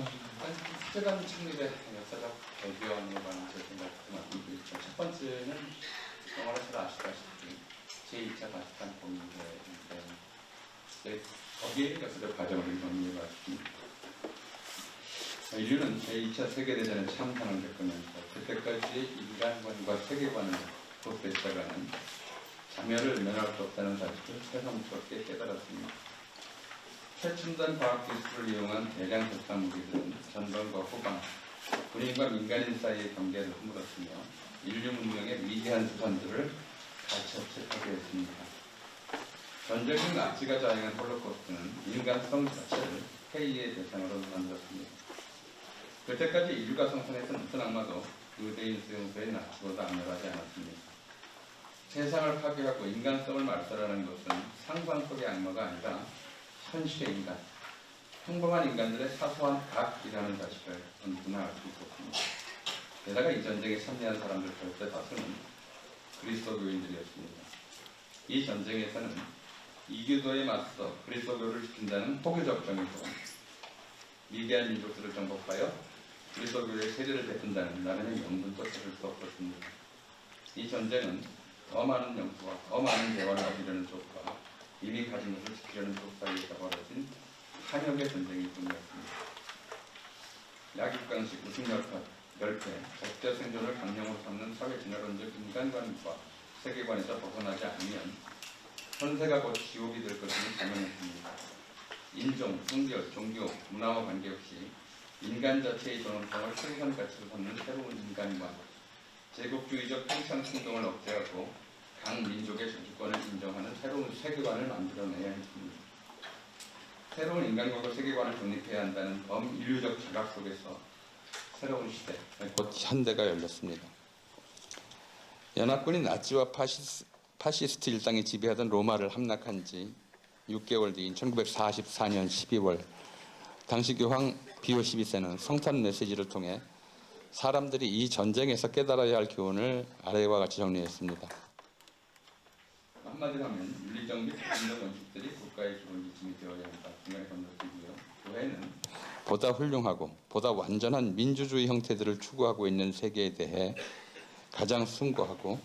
국제관 창립의 역사적 배경에 관한 제 생각을 말씀드리겠습니다. 첫 번째는 영화를 잘 아시다시피 제2차 바티칸 공의회인데 거기에 역사적 과정을 정리해 봤습니다. 인류는 제2차 세계대전의 참상을 겪으면서 그때까지 인간관과 세계관을 그것부터 시작하는 자멸을 면할 수 없다는 사실을 새삼스럽게 깨달았습니다. 최첨단 과학기술을 이용한 대량 독산 무기들은 전방과 후방, 군인과 민간인 사이의 경계를 허물었으며 인류 문명의 위대한 수단들을 가시없이 파괴했습니다. 전적인 나치가 자행한 홀로코스트는 인간성 자체를 회의의 대상으로 만들었습니다. 그때까지 인류가 상상했던 어떤 악마도 유대인 수용소의 나치보다 악랄하지 않았습니다. 세상을 파괴하고 인간성을 말살하는 것은 상상 속의 악마가 아니라 현실의 인간, 평범한 인간들의 사소한 각이라는 사실을 누구나 알 수 있었습니다. 게다가 이 전쟁에 참여한 사람들 절대 다수는 그리스도교인들이었습니다. 이 전쟁에서는 이교도에 맞서 그리스도교를 지킨다는 포교적 정의도 미개한 민족들을 정복하여 그리스도교의 세례를 베푼다는 나름의 명분도 찾을 수 없었습니다. 이 전쟁은 더 많은 영토와 더 많은 대화를 얻으려는 쪽과 이미 가진 것을 지키려는 쪽 사이에서 벌어진 한역의 전쟁일 뿐이었습니다. 약육강식, 우승열파, 멸패, 적자 생존을 강령으로 삼는 사회진화론적 인간관과 세계관에서 벗어나지 않으면 현세가 곧 지옥이 될 것임을 자명했습니다. 인종, 성별, 종교, 문화와 관계없이 인간 자체의 존엄성을 최우선 가치로 삼는 새로운 인간관, 제국주의적 팽창 충동을 억제하고 각 민족의 정치권을 인정하는 새로운 세계관을 만들어내야 했습니다. 새로운 인간과의 세계관을 정립해야 한다는 범인류적 자각 속에서 새로운 시대, 곧 현대가 열렸습니다. 연합군이 나치와 파시스트 일당이 지배하던 로마를 함락한 지 6개월 뒤인 1944년 12월 당시 교황 비오 12세는 성탄 메시지를 통해 사람들이 이 전쟁에서 깨달아야 할 교훈을 아래와 같이 정리했습니다. 한마디로 하면 윤리적 및 법적 원칙들이 국가의 기본 지침이 되어야 한다. 중간에 건너뛰고요. 교회는 보다 훌륭하고 보다 완전한 민주주의 형태들을 추구하고 있는 세계에 대해 가장 숭고하고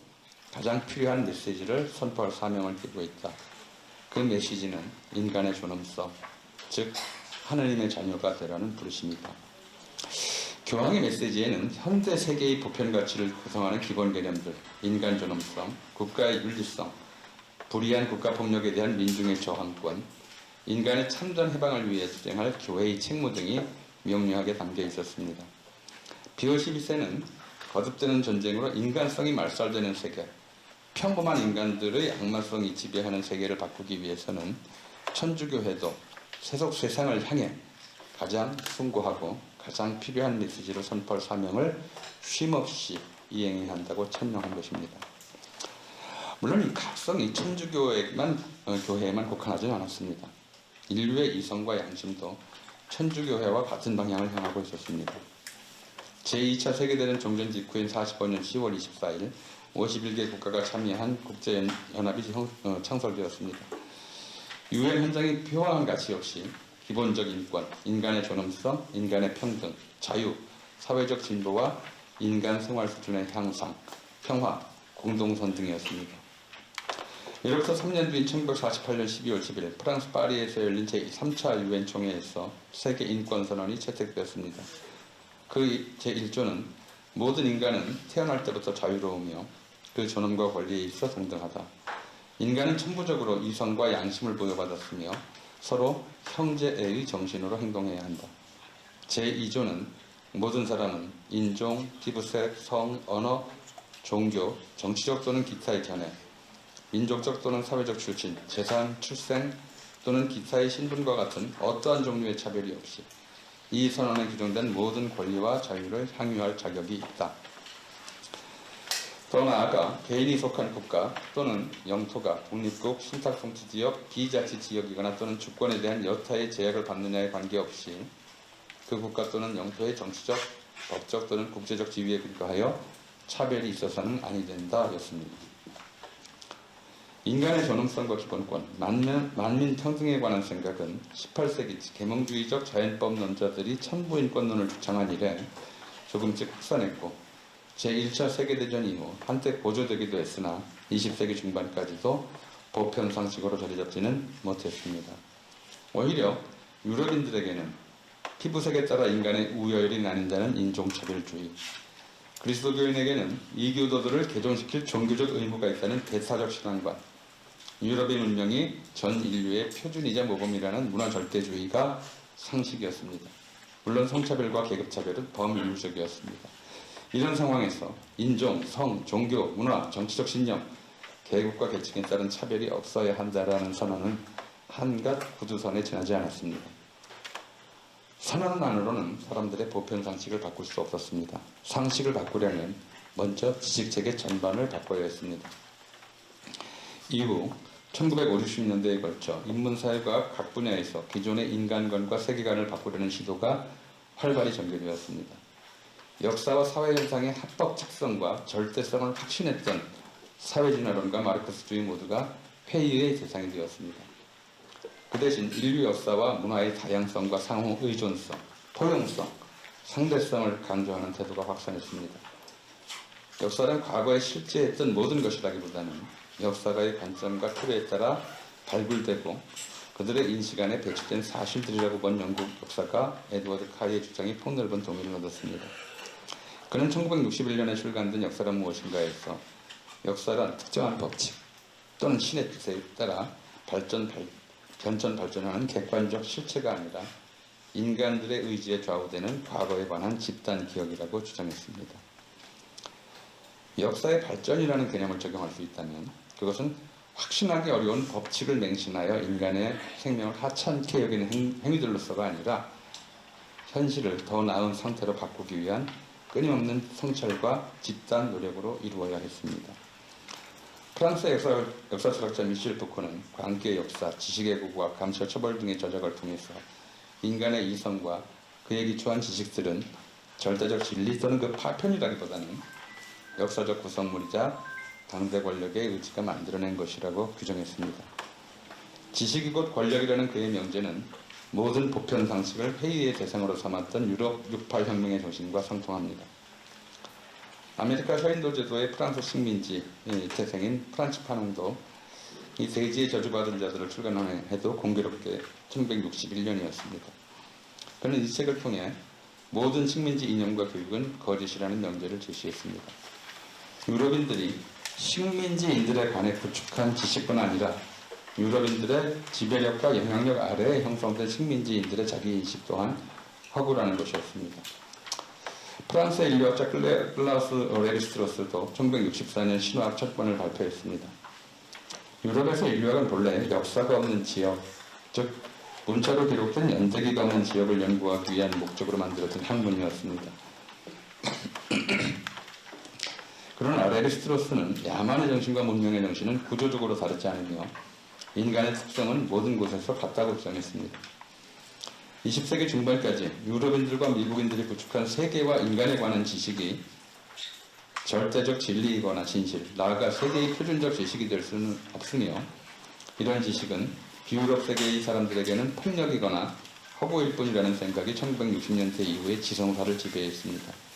가장 필요한 메시지를 선포할 사명을 띠고 있다. 그 메시지는 인간의 존엄성, 즉 하느님의 자녀가 되라는 부르심이다. 교황의 메시지에는 현대 세계의 보편 가치를 구성하는 기본 개념들, 인간 존엄성, 국가의 윤리성, 불의한 국가 폭력에 대한 민중의 저항권, 인간의 참전 해방을 위해 수행할 교회의 책무 등이 명료하게 담겨 있었습니다. 비오 12세는 거듭되는 전쟁으로 인간성이 말살되는 세계, 평범한 인간들의 악마성이 지배하는 세계를 바꾸기 위해서는 천주교회도 세속 세상을 향해 가장 숭고하고 가장 필요한 메시지를 선포할 사명을 쉼없이 이행해야 한다고 천명한 것입니다. 물론 이 각성이 천주교회에만 국한하지는 않았습니다. 인류의 이성과 양심도 천주교회와 같은 방향을 향하고 있었습니다. 제2차 세계대전 종전 직후인 45년 10월 24일 51개 국가가 참여한 국제연합이 창설되었습니다. 유엔 헌장이 표방한 가치 역시 기본적 인권, 인간의 존엄성, 인간의 평등, 자유, 사회적 진보와 인간 생활 수준의 향상, 평화, 공동선 등이었습니다. 이로부터 3년 뒤인 1948년 12월 11일 프랑스 파리에서 열린 제3차 유엔 총회에서 세계 인권선언이 채택되었습니다. 그 제1조는 모든 인간은 태어날 때부터 자유로우며 그 존엄과 권리에 있어 동등하다. 인간은 천부적으로 이성과 양심을 부여받았으며 서로 형제애의 정신으로 행동해야 한다. 제2조는 모든 사람은 인종, 피부색, 성, 언어, 종교, 정치적 또는 기타의 견해, 민족적 또는 사회적 출신, 재산, 출생 또는 기타의 신분과 같은 어떠한 종류의 차별이 없이 이 선언에 규정된 모든 권리와 자유를 향유할 자격이 있다. 더 나아가 개인이 속한 국가 또는 영토가 독립국, 신탁통치지역, 비자치지역이거나 또는 주권에 대한 여타의 제약을 받느냐에 관계없이 그 국가 또는 영토의 정치적, 법적 또는 국제적 지위에 근거하여 차별이 있어서는 아니 된다 였습니다. 인간의 존엄성과 기본권, 만민 평등에 관한 생각은 18세기 계몽주의적 자연법론자들이 천부인권론을 주창한 이래 조금씩 확산했고 제1차 세계대전 이후 한때 보조되기도 했으나 20세기 중반까지도 보편상식으로 자리 잡지는 못했습니다. 오히려 유럽인들에게는 피부색에 따라 인간의 우열이 나뉜다는 인종차별주의, 그리스도교인에게는 이교도들을 개종시킬 종교적 의무가 있다는 대사적 신앙관, 유럽의 문명이 전 인류의 표준이자 모범이라는 문화 절대주의가 상식이었습니다. 물론 성차별과 계급차별은 범인류적이었습니다. 이런 상황에서 인종, 성, 종교, 문화, 정치적 신념, 계급과 계층에 따른 차별이 없어야 한다라는 선언은 한갓 구두선에 지나지 않았습니다. 선언 안으로는 사람들의 보편 상식을 바꿀 수 없었습니다. 상식을 바꾸려면 먼저 지식체계 전반을 바꿔야 했습니다. 이후 1950, 60년대에 걸쳐 인문사회과학 각 분야에서 기존의 인간관과 세계관을 바꾸려는 시도가 활발히 전개되었습니다. 역사와 사회현상의 합법 책성과 절대성을 확신했던 사회진화론과 마르크스주의 모두가 회의의 대상이 되었습니다. 그 대신 인류 역사와 문화의 다양성과 상호 의존성, 포용성, 상대성을 강조하는 태도가 확산했습니다. 역사는 과거에 실제했던 모든 것이라기보다는 역사가의 관점과 틀에 따라 발굴되고 그들의 인식 안에 배치된 사실들이라고 본 영국 역사가 에드워드 카이의 주장이 폭넓은 동의를 얻었습니다. 그는 1961년에 출간된 역사란 무엇인가에서 역사란 특정한 법칙 또는 신의 뜻에 따라 발전하는 객관적 실체가 아니라 인간들의 의지에 좌우되는 과거에 관한 집단 기억이라고 주장했습니다. 역사의 발전이라는 개념을 적용할 수 있다면 그것은 확신하기 어려운 법칙을 맹신하여 인간의 생명을 하찮게 여기는 행위들로서가 아니라 현실을 더 나은 상태로 바꾸기 위한 끊임없는 성찰과 집단 노력으로 이루어야 했습니다. 프랑스의 역사철학자 미셸 푸코는 관계의 역사, 지식의 고고와 감찰 처벌 등의 저작을 통해서 인간의 이성과 그에 기초한 지식들은 절대적 진리 또는 그 파편이라기보다는 역사적 구성물이자 당대 권력의 의지가 만들어낸 것이라고 규정했습니다. 지식이 곧 권력이라는 그의 명제는 모든 보편 상식을 회의의 대상으로 삼았던 유럽 68혁명의 정신과 상통합니다. 아메리카 서인도 제도의 프랑스 식민지 태생인 프란츠 파농도 이 대지에 저주받은 자들을 출간한 해도 공교롭게 1961년이었습니다. 그는 이 책을 통해 모든 식민지 이념과 교육은 거짓이라는 명제를 제시했습니다. 유럽인들이 식민지인들에 관해 구축한 지식뿐 아니라 유럽인들의 지배력과 영향력 아래에 형성된 식민지인들의 자기인식 또한 허구라는 것이었습니다. 프랑스의 인류학자 클라우스 레리스트로스도 1964년 신화학 첫 권을 발표했습니다. 유럽에서 인류학은 본래 역사가 없는 지역, 즉 문자로 기록된 연대기가 없는 지역을 연구하기 위한 목적으로 만들어진 학문이었습니다. 그러나 레리스트로스는 야만의 정신과 문명의 정신은 구조적으로 다르지 않으며 인간의 특성은 모든 곳에서 같다고 주장했습니다. 20세기 중반까지 유럽인들과 미국인들이 구축한 세계와 인간에 관한 지식이 절대적 진리이거나 진실, 나아가 세계의 표준적 지식이 될 수는 없으며 이러한 지식은 비유럽 세계의 사람들에게는 폭력이거나 허구일 뿐이라는 생각이 1960년대 이후에 지성사를 지배했습니다.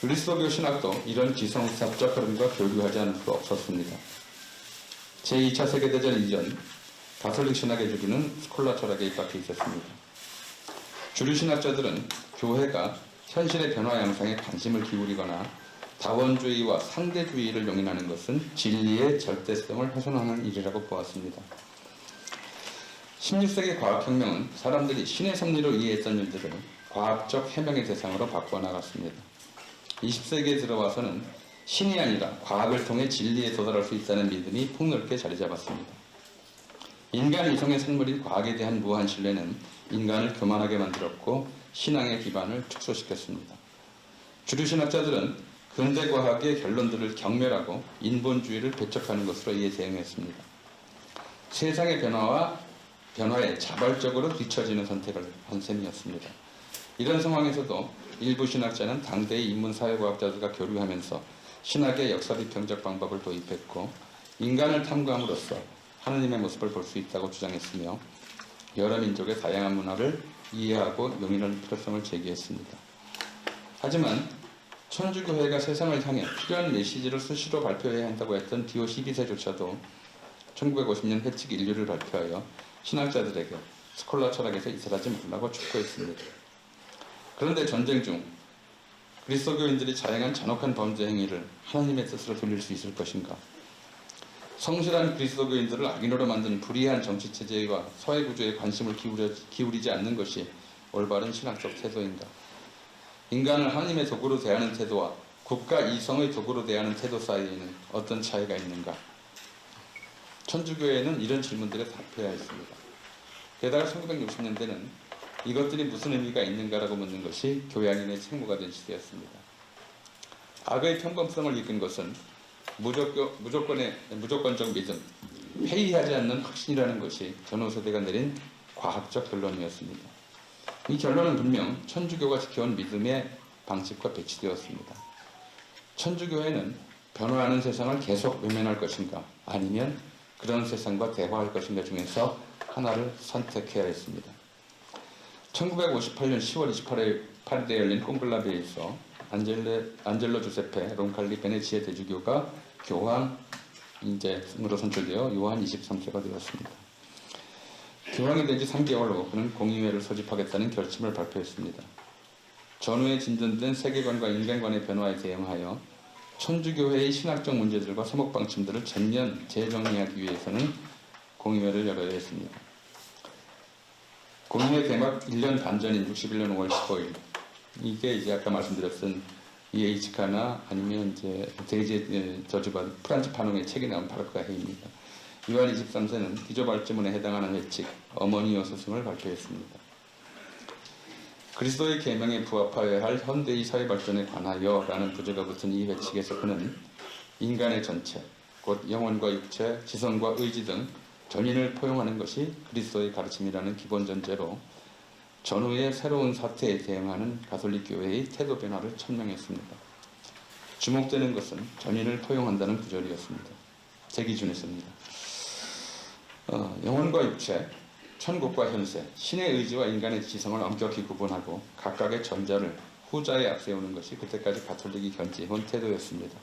그리스도교 신학도 이런 지성사적 흐름과 교류하지 않을 수 없었습니다. 제2차 세계대전 이전 가톨릭 신학의 주류는 스콜라 철학에 입각해 있었습니다. 주류 신학자들은 교회가 현실의 변화 양상에 관심을 기울이거나 다원주의와 상대주의를 용인하는 것은 진리의 절대성을 훼손하는 일이라고 보았습니다. 16세기 과학혁명은 사람들이 신의 섭리로 이해했던 일들을 과학적 해명의 대상으로 바꿔나갔습니다. 20세기에 들어와서는 신이 아니라 과학을 통해 진리에 도달할 수 있다는 믿음이 폭넓게 자리 잡았습니다. 인간 이성의 산물인 과학에 대한 무한 신뢰는 인간을 교만하게 만들었고 신앙의 기반을 축소시켰습니다. 주류 신학자들은 근대 과학의 결론들을 경멸하고 인본주의를 배척하는 것으로 이에 대응했습니다. 세상의 변화에 자발적으로 뒤처지는 선택을 한 셈이었습니다. 이런 상황에서도 일부 신학자는 당대의 인문사회과학자들과 교류하면서 신학의 역사비평적 방법을 도입했고 인간을 탐구함으로써 하느님의 모습을 볼 수 있다고 주장했으며 여러 민족의 다양한 문화를 이해하고 용인할 필요성을 제기했습니다. 하지만 천주교회가 세상을 향해 필요한 메시지를 수시로 발표해야 한다고 했던 디오 12세조차도 1950년 회칙 인류를 발표하여 신학자들에게 스콜라 철학에서 이탈하지 말라고 촉구했습니다. 그런데 전쟁 중 그리스도교인들이 자행한 잔혹한 범죄 행위를 하나님의 뜻으로 돌릴 수 있을 것인가? 성실한 그리스도교인들을 악인으로 만든 불의한 정치체제와 사회구조에 관심을 기울이지 않는 것이 올바른 신학적 태도인가? 인간을 하나님의 도구로 대하는 태도와 국가 이성의 도구로 대하는 태도 사이에는 어떤 차이가 있는가? 천주교회는 이런 질문들에 답해야 했습니다. 게다가 1960년대는 이것들이 무슨 의미가 있는가라고 묻는 것이 교양인의 책무가 된 시대였습니다. 악의 평범성을 이끈 것은 무조건적 믿음, 회의하지 않는 확신이라는 것이 전후 세대가 내린 과학적 결론이었습니다. 이 결론은 분명 천주교가 지켜온 믿음의 방식과 배치되었습니다. 천주교회는 변화하는 세상을 계속 외면할 것인가 아니면 그런 세상과 대화할 것인가 중에서 하나를 선택해야 했습니다. 1958년 10월 28일에 열린 콘클라베에서 안젤로 주세페 론칼리 베네치에 대주교가 교황으로 선출되어 요한 23세가 되었습니다. 교황이 된 지 3개월 후 그는 공의회를 소집하겠다는 결심을 발표했습니다. 전후에 진전된 세계관과 인간관의 변화에 대응하여 천주교회의 신학적 문제들과 사목방침들을 전면 재정리하기 위해서는 공의회를 열어야 했습니다. 공의회 개막 1년 반 전인 61년 5월 15일 이게 이제 아까 말씀드렸던 EH카나 아니면 이제 대제 저주받은 프란츠 파농의 책이 나온 바로 그 해입니다. 요한 23세는 기조발제문에 해당하는 회칙 어머니오 스승을 발표했습니다. 그리스도의 계명에 부합하여야 할 현대의 사회 발전에 관하여라는 부제가 붙은 이 회칙에서 그는 인간의 전체, 곧 영혼과 육체, 지성과 의지 등 전인을 포용하는 것이 그리스도의 가르침이라는 기본 전제로 전후의 새로운 사태에 대응하는 가톨릭 교회의 태도 변화를 천명했습니다. 주목되는 것은 전인을 포용한다는 구절이었습니다. 제 기준에서입니다. 영혼과 육체, 천국과 현세, 신의 의지와 인간의 지성을 엄격히 구분하고 각각의 전자를 후자에 앞세우는 것이 그때까지 가톨릭이 견지해온 태도였습니다.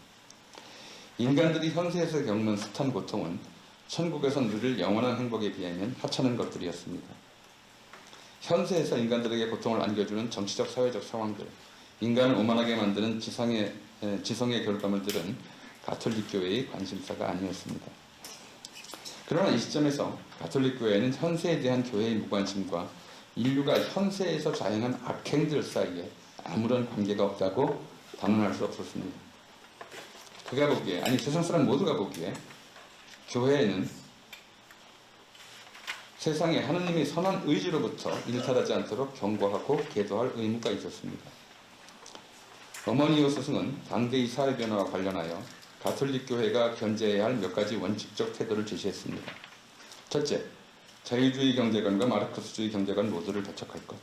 인간들이 현세에서 겪는 숱한 고통은 천국에서 누릴 영원한 행복에 비하면 하찮은 것들이었습니다. 현세에서 인간들에게 고통을 안겨주는 정치적 사회적 상황들, 인간을 오만하게 만드는 지성의 결과물들은 가톨릭 교회의 관심사가 아니었습니다. 그러나 이 시점에서 가톨릭 교회는 현세에 대한 교회의 무관심과 인류가 현세에서 자행한 악행들 사이에 아무런 관계가 없다고 단언할 수 없었습니다. 그가 보기에, 아니 세상 사람 모두가 보기에 교회에는 세상에 하느님의 선한 의지로부터 일탈하지 않도록 경고하고 계도할 의무가 있었습니다. 어머니오 스승은 당대의 사회 변화와 관련하여 가톨릭 교회가 견제해야 할 몇 가지 원칙적 태도를 제시했습니다. 첫째, 자유주의 경제관과 마르크스주의 경제관 모두를 배척할 것.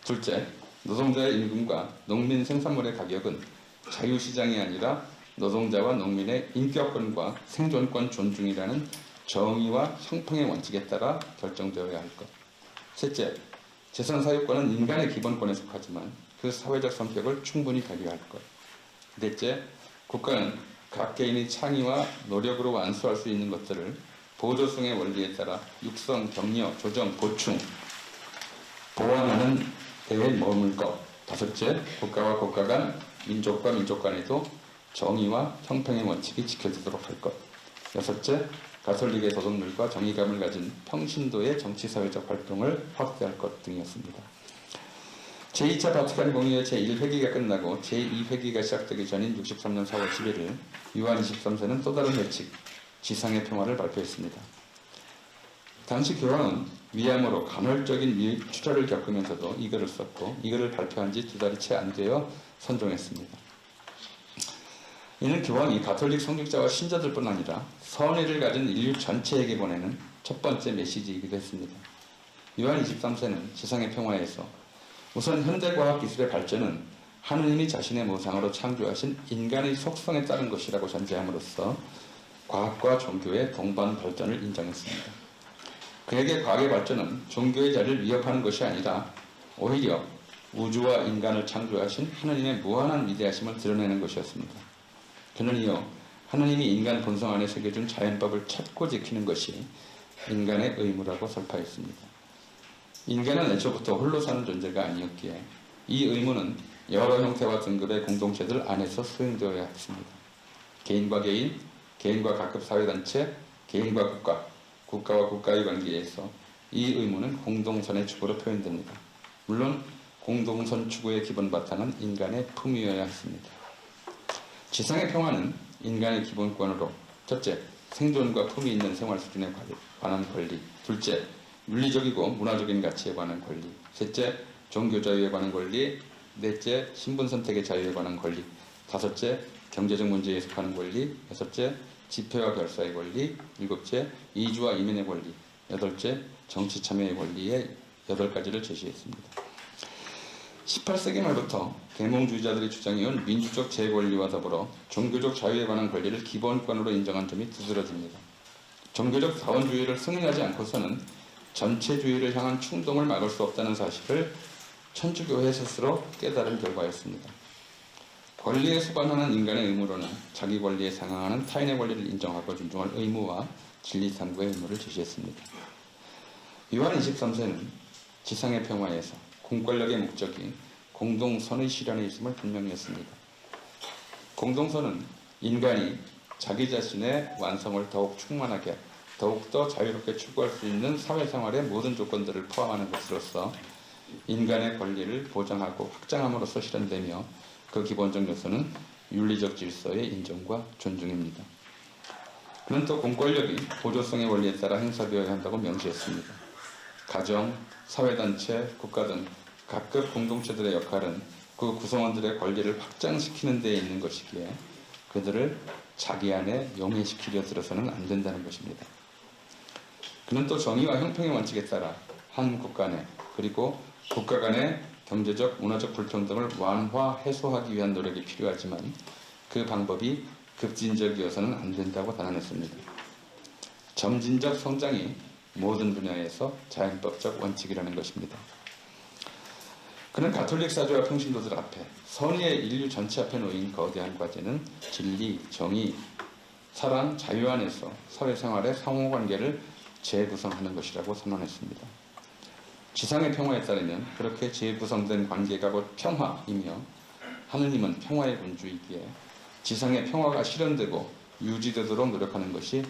둘째, 노동자의 임금과 농민 생산물의 가격은 자유시장이 아니라 노동자와 농민의 인격권과 생존권 존중이라는 정의와 형평의 원칙에 따라 결정되어야 할 것. 셋째, 재산사유권은 인간의 기본권에 속하지만 그 사회적 성격을 충분히 발휘할 것. 넷째, 국가는 각 개인의 창의와 노력으로 완수할 수 있는 것들을 보조성의 원리에 따라 육성, 격려, 조정, 보충, 보완하는 데에 머물 것. 다섯째, 국가와 국가 간, 민족과 민족 간에도 정의와 형평의 원칙이 지켜지도록 할 것. 여섯째, 가톨릭의 도덕률과 정의감을 가진 평신도의 정치사회적 활동을 확대할 것 등이었습니다. 제2차 바티칸 공의회 제1회기가 끝나고 제2회기가 시작되기 전인 63년 4월 11일 요한 23세는 또 다른 회칙, 지상의 평화를 발표했습니다. 당시 교황은 위암으로 간헐적인 출혈을 겪으면서도 이 글을 썼고 이 글을 발표한 지 2달이 채 안 되어 선종했습니다. 이는 교황이 가톨릭 성직자와 신자들뿐 아니라 선의를 가진 인류 전체에게 보내는 첫 번째 메시지이기도 했습니다. 요한 23세는 지상의 평화에서 우선 현대과학기술의 발전은 하느님이 자신의 모상으로 창조하신 인간의 속성에 따른 것이라고 전제함으로써 과학과 종교의 동반 발전을 인정했습니다. 그에게 과학의 발전은 종교의 자리를 위협하는 것이 아니라 오히려 우주와 인간을 창조하신 하나님의 무한한 위대하심을 드러내는 것이었습니다. 그는 이어 하나님이 인간 본성 안에 새겨준 자연법을 찾고 지키는 것이 인간의 의무라고 설파했습니다. 인간은 애초부터 홀로 사는 존재가 아니었기에 이 의무는 여러 형태와 등급의 공동체들 안에서 수행되어야 했습니다. 개인과 개인, 개인과 각급 사회단체, 개인과 국가, 국가와 국가의 관계에서 이 의무는 공동선의 축으로 표현됩니다. 물론 공동선 추구의 기본 바탕은 인간의 품위여야 했습니다. 지상의 평화는 인간의 기본권으로 첫째, 생존과 품위 있는 생활 수준에 관한 권리, 둘째, 윤리적이고 문화적인 가치에 관한 권리, 셋째, 종교 자유에 관한 권리, 넷째, 신분 선택의 자유에 관한 권리, 다섯째, 경제적 문제에 속하는 권리, 여섯째, 집회와 결사의 권리, 일곱째, 이주와 이민의 권리, 여덟째, 정치 참여의 권리의 8가지를 제시했습니다. 18세기 말부터 계몽주의자들이 주장해온 민주적 재권리와 더불어 종교적 자유에 관한 권리를 기본권으로 인정한 점이 두드러집니다. 종교적 사원주의를 승인하지 않고서는 전체주의를 향한 충동을 막을 수 없다는 사실을 천주교회 스스로 깨달은 결과였습니다. 권리에 수반하는 인간의 의무로는 자기 권리에 상응하는 타인의 권리를 인정하고 존중할 의무와 진리상고의 의무를 제시했습니다. 요한 23세는 지상의 평화에서 공권력의 목적이 공동선의 실현에 있음을 분명히 했습니다. 공동선은 인간이 자기 자신의 완성을 더욱 충만하게, 더욱더 자유롭게 추구할 수 있는 사회생활의 모든 조건들을 포함하는 것으로서 인간의 권리를 보장하고 확장함으로써 실현되며 그 기본적 요소는 윤리적 질서의 인정과 존중입니다. 그는 또 공권력이 보조성의 원리에 따라 행사되어야 한다고 명시했습니다. 가정, 사회단체, 국가 등 각급 공동체들의 역할은 그 구성원들의 권리를 확장시키는 데에 있는 것이기에 그들을 자기 안에 용해시키려 들어서는 안 된다는 것입니다. 그는 또 정의와 형평의 원칙에 따라 한 국가 내 그리고 국가 간의 경제적, 문화적 불평등을 완화, 해소하기 위한 노력이 필요하지만 그 방법이 급진적이어서는 안 된다고 단언했습니다. 점진적 성장이 모든 분야에서 자연법적 원칙이라는 것입니다. 그는 가톨릭 사조와 평신도들 앞에, 선의의 인류 전체 앞에 놓인 거대한 과제는 진리, 정의, 사랑, 자유 안에서 사회생활의 상호관계를 재구성하는 것이라고 선언했습니다. 지상의 평화에 따르면 그렇게 재구성된 관계가 곧 평화이며 하느님은 평화의 군주이기에 지상의 평화가 실현되고 유지되도록 노력하는 것이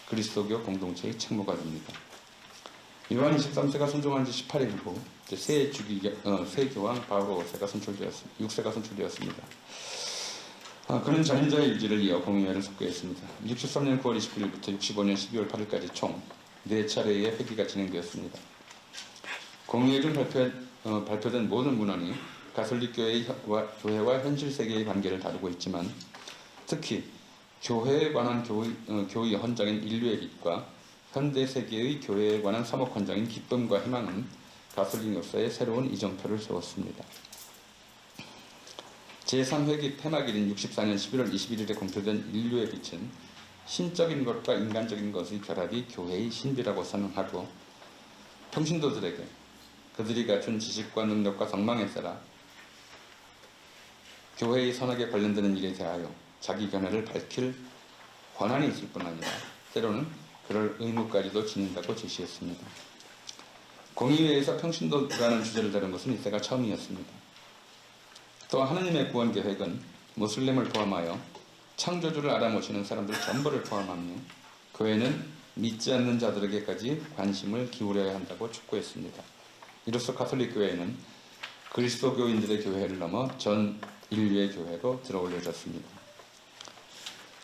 그리스도교 공동체의 책무가 됩니다. 요한 23세가 선종한 지 18일 후 새 교황 바오로 6세가 선출되었습니다. 그는 전인자의 유지를 이어 공의회를 속구했습니다. 63년 9월 29일부터 65년 12월 8일까지 총 4차례의 회기가 진행되었습니다. 공의회 중 발표된 모든 문헌이 가톨릭 교회와 현실 세계의 관계를 다루고 있지만 특히 교회에 관한 교의 헌장인 인류의 빛과 현대 세계의 교회에 관한 사목 헌장인 기쁨과 희망은 가톨릭 역사에 새로운 이정표를 세웠습니다. 제3회기 폐막일인 64년 11월 21일에 공표된 인류의 빛은 신적인 것과 인간적인 것의 결합이 교회의 신비라고 선언하고 평신도들에게 그들이 갖춘 지식과 능력과 성망에 따라 교회의 선악에 관련되는 일에 대하여 자기 견해를 밝힐 권한이 있을 뿐 아니라 때로는 그럴 의무까지도 지닌다고 제시했습니다. 공의회에서 평신도라는 주제를 다룬 것은 이때가 처음이었습니다. 또 하느님의 구원 계획은 무슬림을 포함하여 창조주를 알아모시는 사람들 전부를 포함하며 교회는 믿지 않는 자들에게까지 관심을 기울여야 한다고 촉구했습니다. 이로써 가톨릭 교회는 그리스도교인들의 교회를 넘어 전 인류의 교회로 들어올려졌습니다.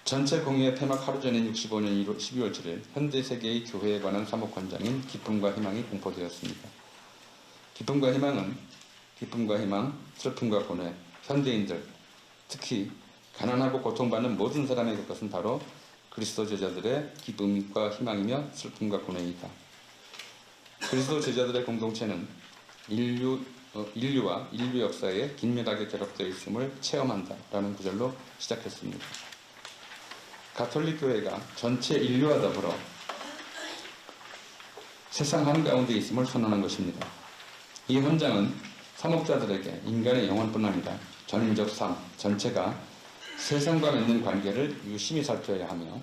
전체 공의회 폐막 하루 전인 65년 12월 7일 현대 세계의 교회에 관한 사목헌장인 기쁨과 희망이 공포되었습니다. 기쁨과 희망, 슬픔과 고뇌, 현대인들, 특히 가난하고 고통받는 모든 사람에게 그것은 바로 그리스도 제자들의 기쁨과 희망이며 슬픔과 고뇌이다. 그리스도 제자들의 공동체는 인류와 인류 역사에 긴밀하게 결합되어 있음을 체험한다 라는 구절로 시작했습니다. 가톨릭 교회가 전체 인류와 더불어 세상 한가운데 있음을 선언한 것입니다. 이 헌장은 사목자들에게 인간의 영혼뿐 아니라 전인적 삶 전체가 세상과 맺는 관계를 유심히 살펴야 하며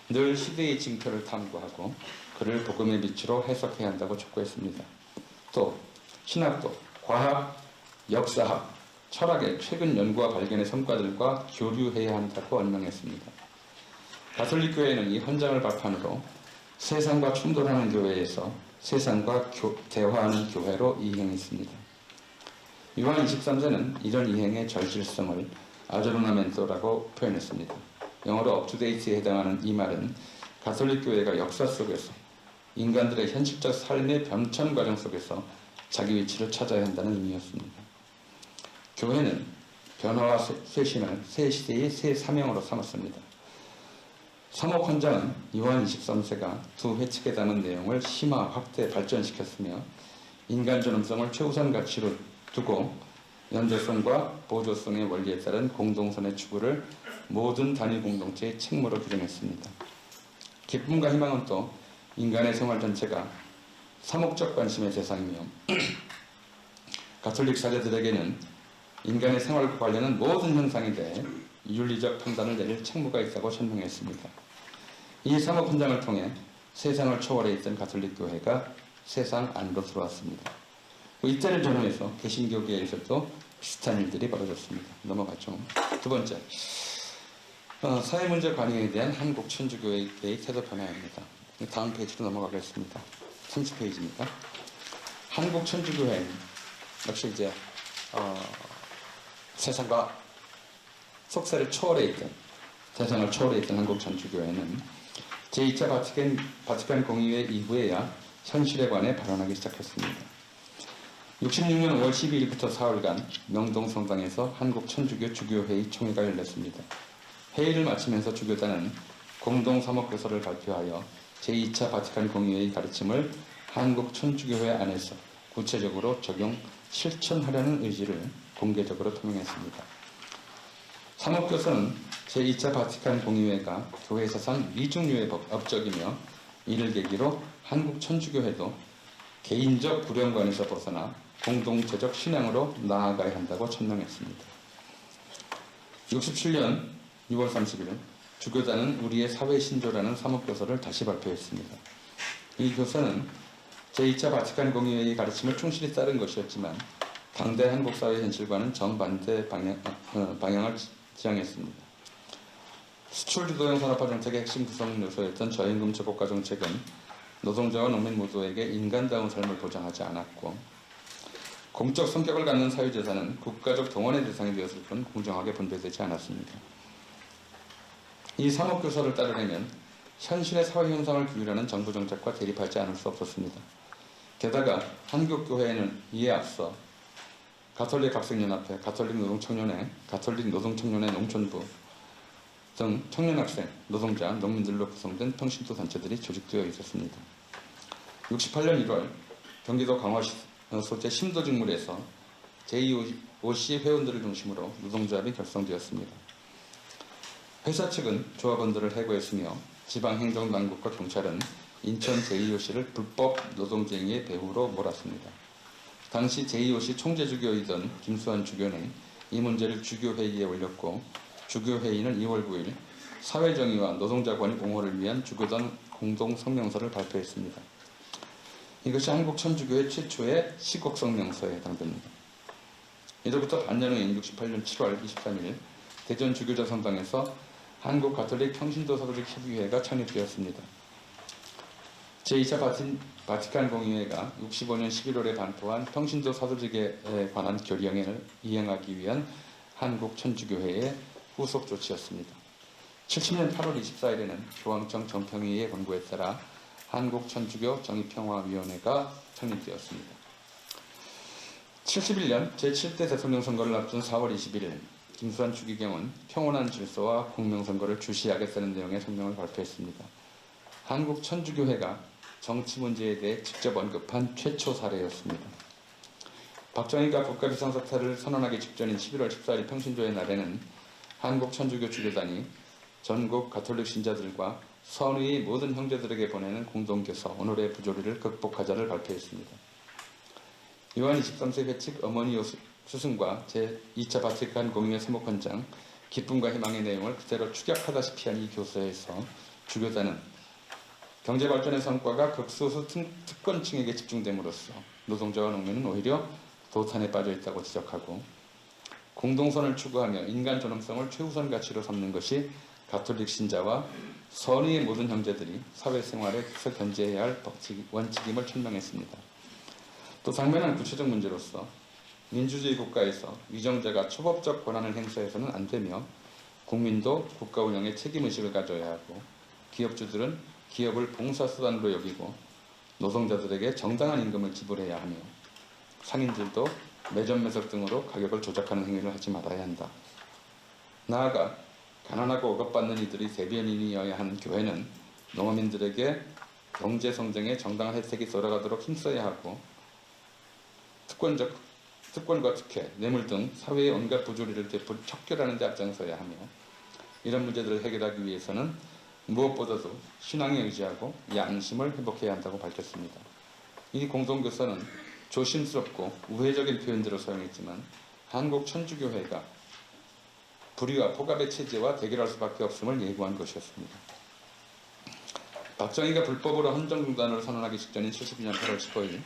늘 시대의 징표를 탐구하고 그를 복음의 빛으로 해석해야 한다고 촉구했습니다. 또 신학도, 과학, 역사학, 철학의 최근 연구와 발견의 성과들과 교류해야 한다고 언명했습니다. 가톨릭 교회는 이 헌장을 발판으로 세상과 충돌하는 교회에서 세상과 대화하는 교회로 이행했습니다. 요한 23세는 이런 이행의 절실성을 아조르나멘토라고 표현했습니다. 영어로 업투데이트에 해당하는 이 말은 가톨릭 교회가 역사 속에서 인간들의 현실적 삶의 변천 과정 속에서 자기 위치를 찾아야 한다는 의미였습니다. 교회는 변화와 쇄신을 새 시대의 새 사명으로 삼았습니다. 사목 헌장은 요한 23세가 두 회칙에 담은 내용을 심화, 확대, 발전시켰으며 인간 존엄성을 최우선 가치로 두고 연대성과 보조성의 원리에 따른 공동선의 추구를 모든 단위 공동체의 책무로 규정했습니다. 기쁨과 희망은 또 인간의 생활 전체가 사목적 관심의 대상이며 가톨릭 사제들에게는 인간의 생활과 관련한 모든 현상에 대해 윤리적 판단을 내릴 책무가 있다고 설명했습니다. 이 사목 헌장을 통해 세상을 초월해 있던 가톨릭 교회가 세상 안으로 들어왔습니다. 이때를 전후해서 개신교계에서도 비슷한 일들이 벌어졌습니다. 넘어가죠. 두 번째, 사회문제 관여에 대한 한국 천주교회의 태도 변화입니다. 다음 페이지로 넘어가겠습니다. 30페이지입니다. 한국 천주교회 역시 이제 세상과 속세를 초월해 있던 세상을 초월해 있던 한국 천주교회는 제2차 바티칸 공의회 이후에야 현실에 관해 발언하기 시작했습니다. 66년 5월 12일부터 4월간 명동성당에서 한국 천주교 주교회의 총회가 열렸습니다. 회의를 마치면서 주교단은 공동 사목교서를 발표하여 제2차 바티칸 공의회의 가르침을 한국 천주교회 안에서 구체적으로 적용, 실천하려는 의지를 공개적으로 표명했습니다. 사목교서는 제2차 바티칸 공의회가 교회 사상 미중유의 업적이며 이를 계기로 한국 천주교회도 개인적 구령관에서 벗어나 공동체적 신앙으로 나아가야 한다고 천명했습니다. 67년 6월 30일 주교단은 우리의 사회신조라는 사목교서를 다시 발표했습니다. 이 교서는 제2차 바티칸 공의회의 가르침을 충실히 따른 것이었지만 당대 한국 사회 현실과는 정반대 방향을 지향했습니다. 수출주도형 산업화 정책의 핵심 구성 요소였던 저임금 저고가 정책은 노동자와 농민 모두에게 인간다운 삶을 보장하지 않았고 공적 성격을 갖는 사유재산은 국가적 동원의 대상이 되었을 뿐 공정하게 분배되지 않았습니다. 이 사목교서를 따르려면 현실의 사회현상을 규율하는 정부 정책과 대립하지 않을 수 없었습니다. 게다가 한국교회는 이에 앞서 가톨릭 학생연합회, 가톨릭 노동청년회, 가톨릭 노동청년회 농촌부 등 청년학생, 노동자, 농민들로 구성된 평신도 단체들이 조직되어 있었습니다. 68년 1월 경기도 강화시 소재 심도직물에서 제2OC 회원들을 중심으로 노동조합이 결성되었습니다. 회사 측은 조합원들을 해고했으며 지방행정당국과 경찰은 인천 제2OC를 불법 노동쟁의의 배후로 몰았습니다. 당시 제2OC 총재주교이던 김수환 주교는 이 문제를 주교회의에 올렸고 주교회의는 2월 9일 사회정의와 노동자권의 옹호를 위한 주교단 공동성명서를 발표했습니다. 이것이 한국 천주교회 최초의 시국성명서에 해당됩니다. 이로부터 반년 후인 68년 7월 23일 대전 주교자 성당에서 한국 가톨릭 평신도 사도직 협의회가 창립되었습니다. 제2차 바티칸 공의회가 65년 11월에 반포한 평신도 사도직에 관한 결의령을 이행하기 위한 한국 천주교회의 후속 조치였습니다. 70년 8월 24일에는 교황청 정평회의의 권고에 따라 한국 천주교 정의평화위원회가 창립되었습니다. 71년 제7대 대통령 선거를 앞둔 4월 21일 김수환 추기경은 평온한 질서와 공명선거를 주시하겠다는 내용의 성명을 발표했습니다. 한국 천주교회가 정치 문제에 대해 직접 언급한 최초 사례였습니다. 박정희가 국가비상사태를 선언하기 직전인 11월 14일 평신도의 날에는 한국 천주교 주교단이 전국 가톨릭 신자들과 선의의 모든 형제들에게 보내는 공동교서 오늘의 부조리를 극복하자를 발표했습니다. 요한 23세 회칙 어머니 스승과 제2차 바티칸 공의회 세목헌장 기쁨과 희망의 내용을 그대로 축약하다시피 한 이 교서에서 주교단은 경제발전의 성과가 극소수 특권층에게 집중됨으로써 노동자와 농민은 오히려 도탄에 빠져 있다고 지적하고, 공동선을 추구하며 인간 존엄성을 최우선 가치로 삼는 것이 가톨릭 신자와 선의의 모든 형제들이 사회생활에서 견지해야 할 원칙임을 천명했습니다. 또 당면한 구체적 문제로서 민주주의 국가에서 위정자가 초법적 권한을 행사해서는 안 되며, 국민도 국가 운영에 책임의식을 가져야 하고, 기업주들은 기업을 봉사수단으로 여기고 노동자들에게 정당한 임금을 지불해야 하며, 상인들도 매점 매석 등으로 가격을 조작하는 행위를 하지 말아야 한다. 나아가 가난하고 억압받는 이들이 대변인이어야 하는 교회는 농어민들에게 경제 성장에 정당한 혜택이 돌아가도록 힘써야 하고, 특권과 특혜, 뇌물 등 사회의 온갖 부조리를 척결하는 데 앞장서야 하며, 이런 문제들을 해결하기 위해서는 무엇보다도 신앙에 의지하고 양심을 회복해야 한다고 밝혔습니다. 이 공동교서는 조심스럽고 우회적인 표현들을 사용했지만 한국 천주교회가 불의와 폭압의 체제와 대결할 수밖에 없음을 예고한 것이었습니다. 박정희가 불법으로 헌정중단을 선언하기 직전인 72년 8월 15일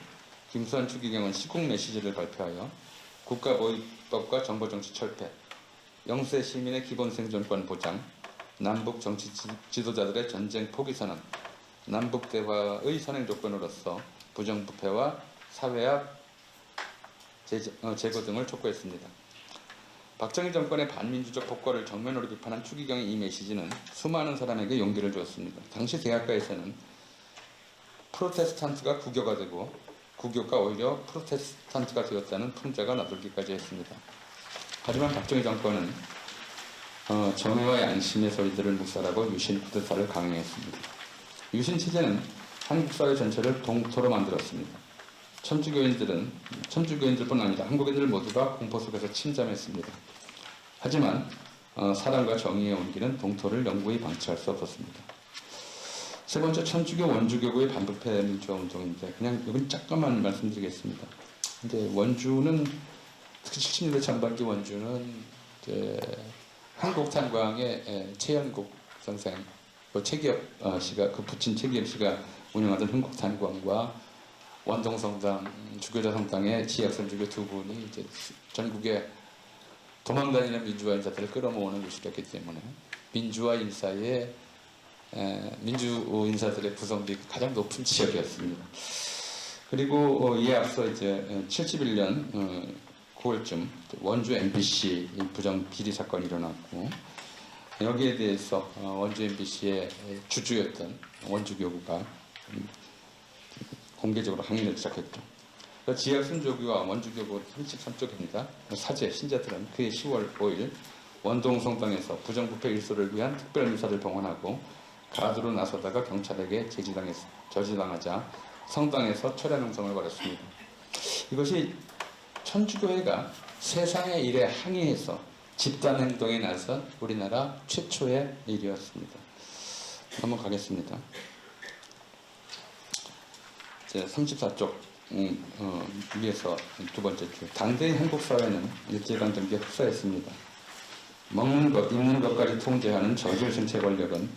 김수환 추기경은 시국 메시지를 발표하여 국가보위법과 정보정치 철폐, 영세 시민의 기본 생존권 보장, 남북 정치 지도자들의 전쟁 포기 선언, 남북 대화의 선행 조건으로서 부정부패와 사회학 제거 등을 촉구했습니다. 박정희 정권의 반민주적 폭거를 정면으로 비판한 추기경의 이 메시지는 수많은 사람에게 용기를 주었습니다. 당시 대학가에서는 프로테스탄트가 국교가 되고 국교가 오히려 프로테스탄트가 되었다는 풍자가 나돌기까지 했습니다. 하지만 박정희 정권은 정의와 양심의 소리들을 묵살하고 유신 쿠데타를 강행했습니다. 유신 체제는 한국 사회 전체를 동토로 만들었습니다. 천주교인들뿐 아니라 한국인들 모두가 공포 속에서 침잠했습니다. 하지만 사랑과 정의의 온기는 동토를 영구히 방치할 수 없었습니다. 세 번째, 천주교 원주교구의 반부패 민주화 운동인데, 그냥 여기 잠깐만 말씀드리겠습니다. 이제 원주는 특히 70년대 전반기 원주는 이제 한국 탄광의 최연국 선생, 최기업 씨가 그 부친 최기업 씨가 운영하던 흥국 탄광과 원동성당, 주교자 성당의 지학선주교 두 분이 이제 전국에 도망다니는 민주화 인사들을 끌어모으는 곳이었기 때문에 민주 인사들의 구성비가 가장 높은 지역이었습니다. 그리고 이에 앞서 이제 71년 9월쯤 원주 MBC 부정 비리 사건이 일어났고, 여기에 대해서 원주 MBC의 주주였던 원주교구가 공개적으로 항의를 시작했죠. 지하순조교와 원주교구 33쪽입니다. 사제, 신자들은 그해 10월 5일 원동성당에서 부정부패 일소를 위한 특별미사를 봉헌하고 가두로 나서다가 경찰에게 저지당하자 성당에서 철야 농성을 벌였습니다. 이것이 천주교회가 세상의 일에 항의해서 집단행동에 나선 우리나라 최초의 일이었습니다. 넘어가겠습니다. 34쪽 위에서 두 번째 줄. 당대의 한국 사회는 일제강점기에 흡사했습니다. 먹는 것, 입는 것까지 통제하는 저질신체 권력은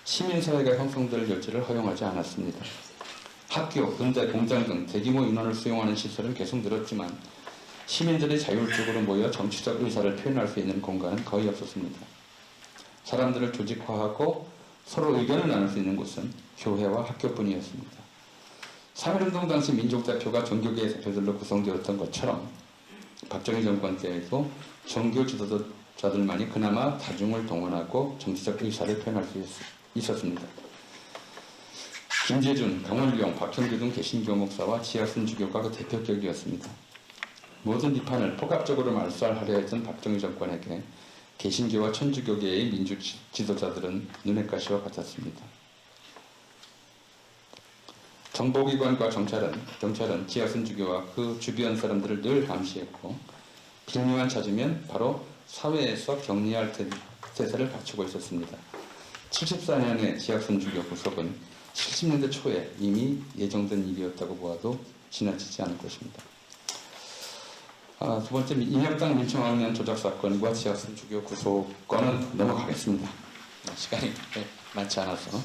시민사회가 형성될 여지를 허용하지 않았습니다. 학교, 군대, 공장 등 대규모 인원을 수용하는 시설은 계속 늘었지만 시민들이 자율적으로 모여 정치적 의사를 표현할 수 있는 공간은 거의 없었습니다. 사람들을 조직화하고 서로 의견을 나눌 수 있는 곳은 교회와 학교뿐이었습니다. 3.1운동 당시 민족대표가 종교계의 대표들로 구성되었던 것처럼 박정희 정권 때에도 종교 지도자들만이 그나마 다중을 동원하고 정치적 의사를 표현할 수 있었습니다. 김재준, 강원룡, 박형규 등 개신교 목사와 지하순 주교가 그 대표격이었습니다. 모든 비판을 폭압적으로 말살하려 했던 박정희 정권에게 개신교와 천주교계의 민주 지도자들은 눈엣 가시와 같았습니다. 정보기관과 경찰은 지하순 주교와 그 주변 사람들을 늘 감시했고 빌미만 찾으면 바로 사회에서 격리할 태세를 갖추고 있었습니다. 74년의 지하선 주교 구속은 70년대 초에 이미 예정된 일이었다고 보아도 지나치지 않을 것입니다. 두 번째, 인혁당 민청학년 조작 사건과 지하선 주교 구속 건은 넘어가겠습니다. 시간이 많지 않아서.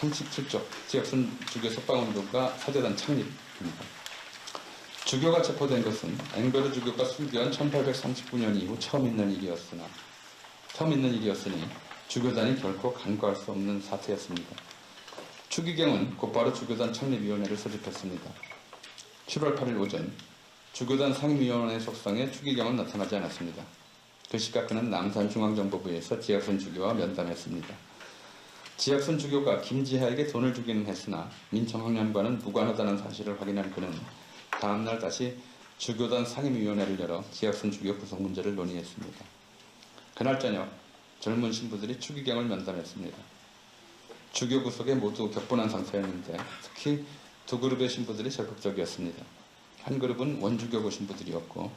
37쪽 지하선 주교 석방운동과 사제단 창립입니다. 주교가 체포된 것은 앵베르 주교가 순교한 1839년 이후 처음 있는 일이었으니 주교단이 결코 간과할 수 없는 사태였습니다. 추기경은 곧바로 주교단 창립위원회를 소집했습니다. 7월 8일 오전 주교단 상임위원회 속상에 추기경은 나타나지 않았습니다. 그 시각 그는 남산중앙정보부에서 지학선 주교와 면담했습니다. 지학선 주교가 김지하에게 돈을 주기는 했으나 민청학년과는 무관하다는 사실을 확인한 그는 다음날 다시 주교단 상임위원회를 열어 지학선 주교 구속 문제를 논의했습니다. 그날 저녁 젊은 신부들이 추기경을 면담했습니다. 주교 구속에 모두 격분한 상태였는데 특히 두 그룹의 신부들이 적극적이었습니다. 한 그룹은 원주교구 신부들이었고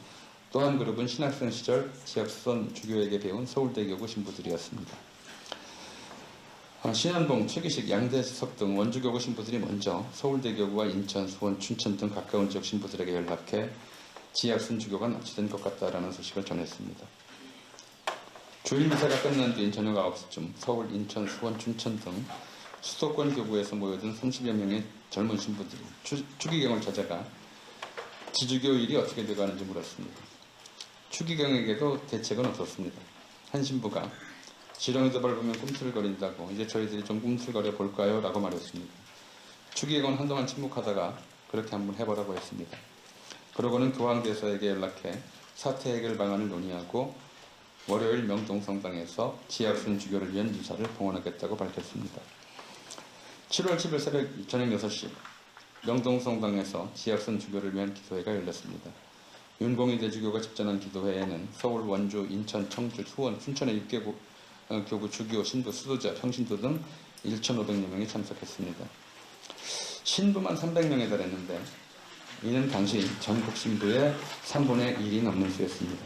또 한 그룹은 신학생 시절 지학선 주교에게 배운 서울대교구 신부들이었습니다. 신현봉, 최기식, 양대석 등 원주교구 신부들이 먼저 서울대교구와 인천, 수원, 춘천 등 가까운 지역 신부들에게 연락해 지학선 주교가 납치된 것 같다라는 소식을 전했습니다. 주일 미사가 끝난 뒤인 저녁 9시쯤 서울, 인천, 수원, 춘천 등 수도권 교구에서 모여든 30여 명의 젊은 신부들이 추기경을 찾아가 지주교 일이 어떻게 돼가는지 물었습니다. 추기경에게도 대책은 없었습니다. 한 신부가 지렁이도 밟으면 꿈틀거린다고 이제 저희들이 좀 꿈틀거려 볼까요? 라고 말했습니다. 추기경은 한동안 침묵하다가 그렇게 한번 해보라고 했습니다. 그러고는 교황대서에게 연락해 사태 해결 방안을 논의하고 월요일 명동성당에서 지학선 주교를 위한 유사를 봉헌하겠다고 밝혔습니다. 7월 10일 새벽 저녁 6시 명동성당에서 지학선 주교를 위한 기도회가 열렸습니다. 윤공희 대주교가 집전한 기도회에는 서울, 원주, 인천, 청주, 수원, 춘천의 6개 교구 주교, 신부, 수도자, 평신도 등 1,500여 명이 참석했습니다. 신부만 300명에 달했는데 이는 당시 전국 신부의 3분의 1이 넘는 수였습니다.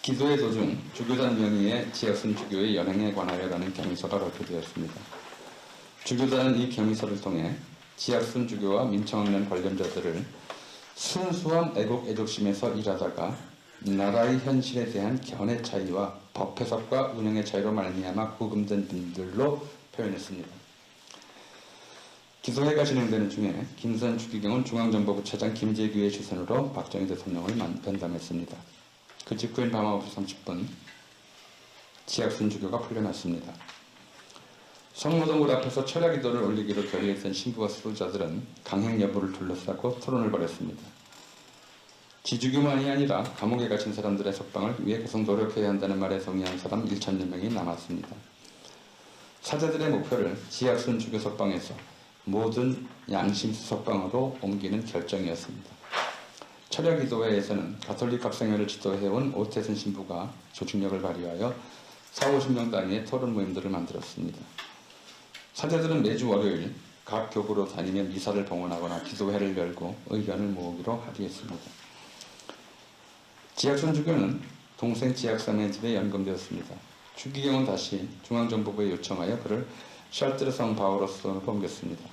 기도회 도중 주교단 명의의 지학선 주교의 연행에 관하여라는 경위서가 발표되었습니다. 주교단은 이 경위서를 통해 지학선 주교와 민청학년 관련자들을 순수한 애국 애족심에서 일하다가 나라의 현실에 대한 견해 차이와 법 해석과 운영의 차이로 말미암아 구금된 분들로 표현했습니다. 기도회가 진행되는 중에 김선 추기경은 중앙정보부 차장 김재규의 주선으로 박정희 대통령을 면담했습니다. 그 직후인 밤 9시 30분 지학선 주교가 풀려났습니다. 성모동굴 앞에서 철야기도를 올리기로 결의했던 신부와 수도자들은 강행 여부를 둘러싸고 토론을 벌였습니다. 지주교만이 아니라 감옥에 갇힌 사람들의 석방을 위해 계속 노력해야 한다는 말에 동의한 사람 1,000여 명이 남았습니다. 사제들의 목표를 지학선 주교 석방에서 모든 양심수 석방으로 옮기는 결정이었습니다. 철야기도회에서는 가톨릭 학생회를 지도해온 오태순 신부가 조직력을 발휘하여 40-50명 단위의 토론 모임들을 만들었습니다. 사제들은 매주 월요일 각 교구로 다니며 미사를 봉헌하거나 기도회를 열고 의견을 모으기로 합의했습니다. 지학선 주교는 동생 지학삼의 집에 연금되었습니다. 추기경은 다시 중앙정보부에 요청하여 그를 샬트르성 바오로스로 옮겼습니다.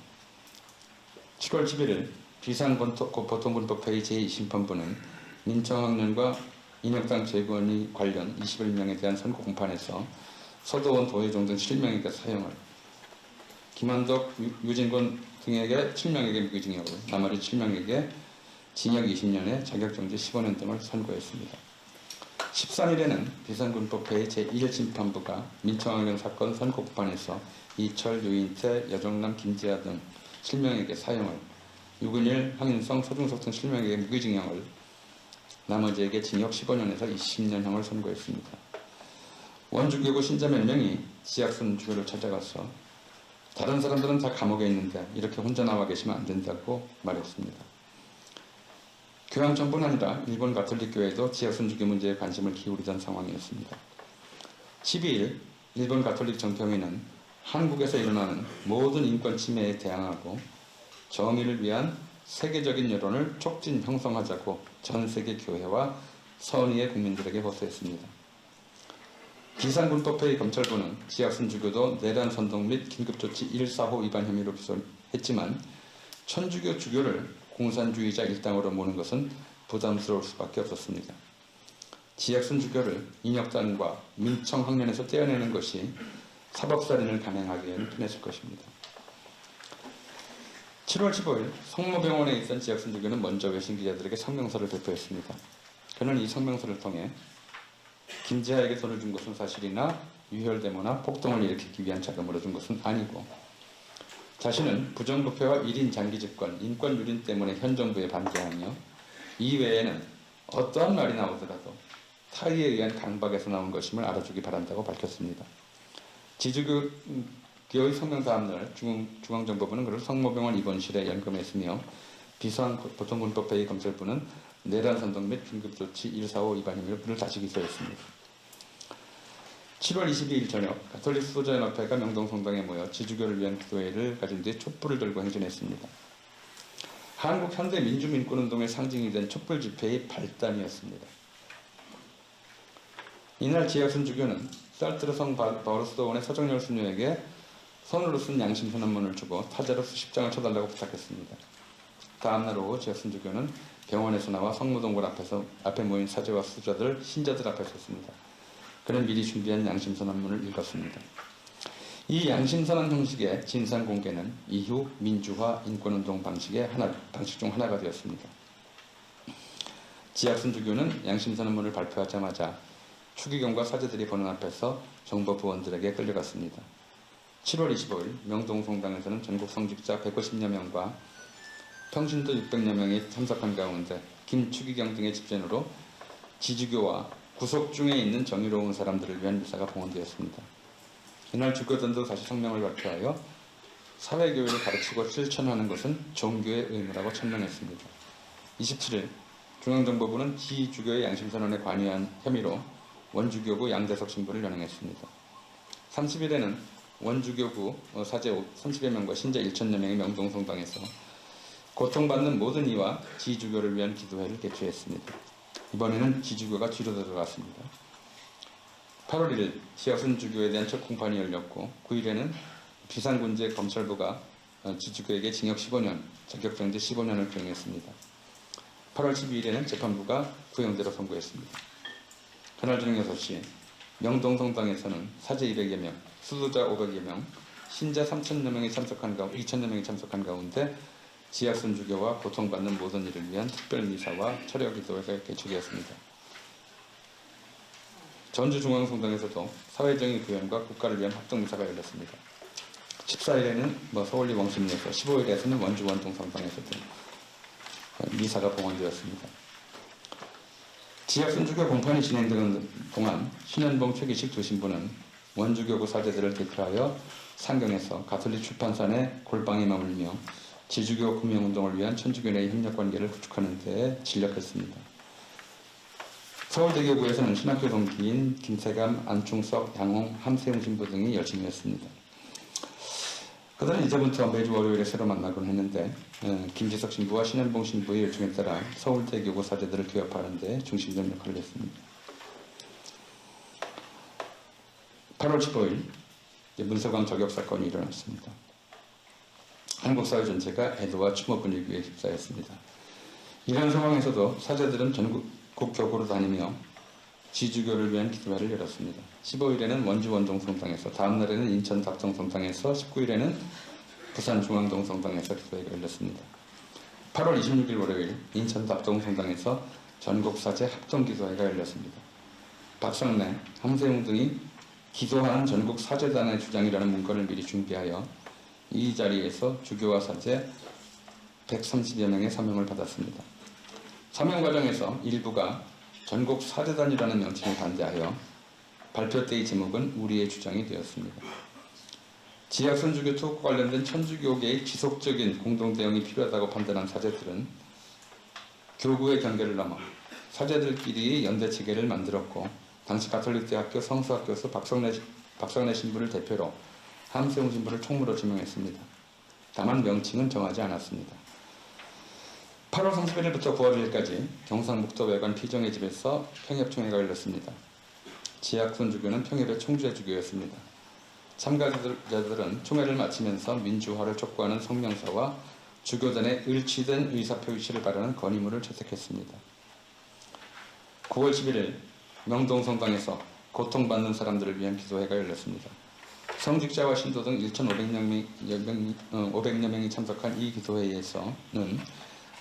7월 11일 비상보통군법회의 제2심판부는 민청학년과 인혁당 재건이 관련 21명에 대한 선고 공판에서 서도원, 도혜종 등 7명에게 사형을, 김한덕, 유진권 등에게 7명에게 무기징역을, 나머지 7명에게 징역 20년에 자격정지 15년 등을 선고했습니다. 13일에는 비상군법회의 제1심판부가 민청학년 사건 선고 공판에서 이철, 유인태, 여정남, 김지아 등 7명에게 사형을, 유근일, 황인성, 소중석 등 7명에게 무기징역을, 나머지에게 징역 15년에서 20년형을 선고했습니다. 원주교구 신자 몇 명이 지학선 주교를 찾아가서 다른 사람들은 다 감옥에 있는데 이렇게 혼자 나와 계시면 안 된다고 말했습니다. 교황정부는 아니라 일본 가톨릭교회도 지학선 주교 문제에 관심을 기울이던 상황이었습니다. 12일 일본 가톨릭 정평회는 한국에서 일어나는 모든 인권 침해에 대항하고 정의를 위한 세계적인 여론을 촉진 형성하자고 전 세계 교회와 선의의 국민들에게 호소했습니다. 비상군법회의 검찰부는 지학순 주교도 내란 선동 및 긴급조치 145 위반 혐의로 기소했지만 천주교 주교를 공산주의자 일당으로 모는 것은 부담스러울 수밖에 없었습니다. 지학순 주교를 인혁단과 민청 학년에서 떼어내는 것이 사법살인을 감행하기에는 편했을 것입니다. 7월 15일 성모병원에 있던 지학순 주교는 먼저 외신 기자들에게 성명서를 배포했습니다. 그는 이 성명서를 통해 김재하에게 돈을 준 것은 사실이나 유혈데모나 폭동을 일으키기 위한 자금으로 준 것은 아니고 자신은 부정부패와 1인 장기집권, 인권유린 때문에 현 정부에 반대하며 이외에는 어떠한 말이 나오더라도 타의에 의한 강박에서 나온 것임을 알아주기 바란다고 밝혔습니다. 지주교의 성명 다음날 중앙정보부는 그를 성모병원 입원실에 연금했으며 비상보통군법회의 검찰부는 내란 선동 및 긴급조치 145 위반 혐의로 그를 다시 기소했습니다. 7월 22일 저녁 가톨릭 수도자연합회가 명동성당에 모여 지주교를 위한 기도회를 가진 뒤 촛불을 들고 행진했습니다. 한국 현대 민주민권운동의 상징이 된 촛불 집회의 발단이었습니다. 이날 지학순 주교는 살트르 성 바오르스도원의 서정열 수녀에게 손으로 쓴 양심선언문을 주고 타자로 수십 장을 쳐달라고 부탁했습니다. 다음날 오후 지학순 주교는 병원에서 나와 성모동굴 앞에 모인 사제와 수자들, 신자들 앞에 섰습니다. 그는 미리 준비한 양심선언문을 읽었습니다. 이 양심선언 형식의 진상 공개는 이후 민주화 인권운동 방식 중 하나가 되었습니다. 지학순 주교는 양심선언문을 발표하자마자 추기경과 사제들이 보는 앞에서 정보부원들에게 끌려갔습니다. 7월 25일 명동성당에서는 전국 성직자 150여 명과 평신도 600여 명이 참석한 가운데 김추기경 등의 집전으로 지주교와 구속 중에 있는 정의로운 사람들을 위한 미사가 봉헌되었습니다. 이날 주교단도 다시 성명을 발표하여 사회교회를 가르치고 실천하는 것은 종교의 의무라고 천명했습니다. 27일 중앙정보부는 지주교의 양심선언에 관여한 혐의로 원주교구 양대석 신부를 연행했습니다. 30일에는 원주교구 사제 30여 명과 신자 1천여 명이 명동성당에서 고통받는 모든 이와 지주교를 위한 기도회를 개최했습니다. 이번에는 지주교가 뒤로 들어갔습니다. 8월 1일 지학순 주교에 대한 첫 공판이 열렸고 9일에는 비상군제 검찰부가 지주교에게 징역 15년, 자격정지 15년을 규행했습니다. 8월 12일에는 재판부가 구형대로 선고했습니다. 그날 저녁 6시 명동성당에서는 사제 200여 명, 수도자 500여 명, 신자 2천여 명이 참석한 가운데 지학순 주교와 고통받는 모든 이를 위한 특별미사와 철야기도회가 개최되었습니다. 전주중앙성당에서도 사회정의 구현과 국가를 위한 합동미사가 열렸습니다. 14일에는 서울리 왕십리에서 15일에서는 원주 원동성당에서도 미사가 봉헌되었습니다. 지학순 주교 공판이 진행되는 동안 신현봉 최기식 두 신부는 원주교구 사제들을 대표하여 상경에서 가톨릭 출판사 내 골방에 머물며 지주교 구명운동을 위한 천주교 내의 협력관계를 구축하는 데에 진력했습니다. 서울대교구에서는 신학교 동기인 김세감, 안충석, 양홍, 함세웅 신부 등이 열심히 했습니다. 그들은 이제부터 매주 월요일에 새로 만나곤 했는데 김지석 신부와 신현봉 신부의 요청에 따라 서울대교구 사제들을 교협하는 데 중심적 역할을 했습니다. 8월 15일 문서광 저격 사건이 일어났습니다. 한국 사회 전체가 애도와 추모 분위기에 휩싸였습니다. 이런 상황에서도 사제들은 전국 격으로 다니며 지주교를 위한 기도회를 열었습니다. 15일에는 원주 원동성당에서, 다음 날에는 인천 답정성당에서, 19일에는 부산 중앙동성당에서 기도회가 열렸습니다. 8월 26일 월요일 인천 답정성당에서 전국 사제 합동 기도회가 열렸습니다. 박상래, 함세웅 등이 기도하는 전국 사제단의 주장이라는 문건을 미리 준비하여 이 자리에서 주교와 사제 130여 명의 사명을 받았습니다. 사명 과정에서 일부가 전국 사제단이라는 명칭에 반대하여 발표 때의 제목은 우리의 주장이 되었습니다. 지학순 주교 투옥과 관련된 천주교계의 지속적인 공동대응이 필요하다고 판단한 사제들은 교구의 경계를 넘어 사제들끼리 연대체계를 만들었고 당시 가톨릭대학교 성수학교에서 박성래 신부를 대표로 함세웅 신부를 총무로 지명했습니다. 다만 명칭은 정하지 않았습니다. 8월 31일부터 9월 1일까지 경상북도 외관 피정의 집에서 평협총회가 열렸습니다. 지학선주교는 평일에 총죄주교였습니다. 참가자들은 총회를 마치면서 민주화를 촉구하는 성명서와 주교단의 일치된 의사표시를 바라는 건의문을 채택했습니다. 9월 11일 명동성당에서 고통받는 사람들을 위한 기도회가 열렸습니다. 성직자와 신도 등 1,500여 명이 참석한 이 기도회에서는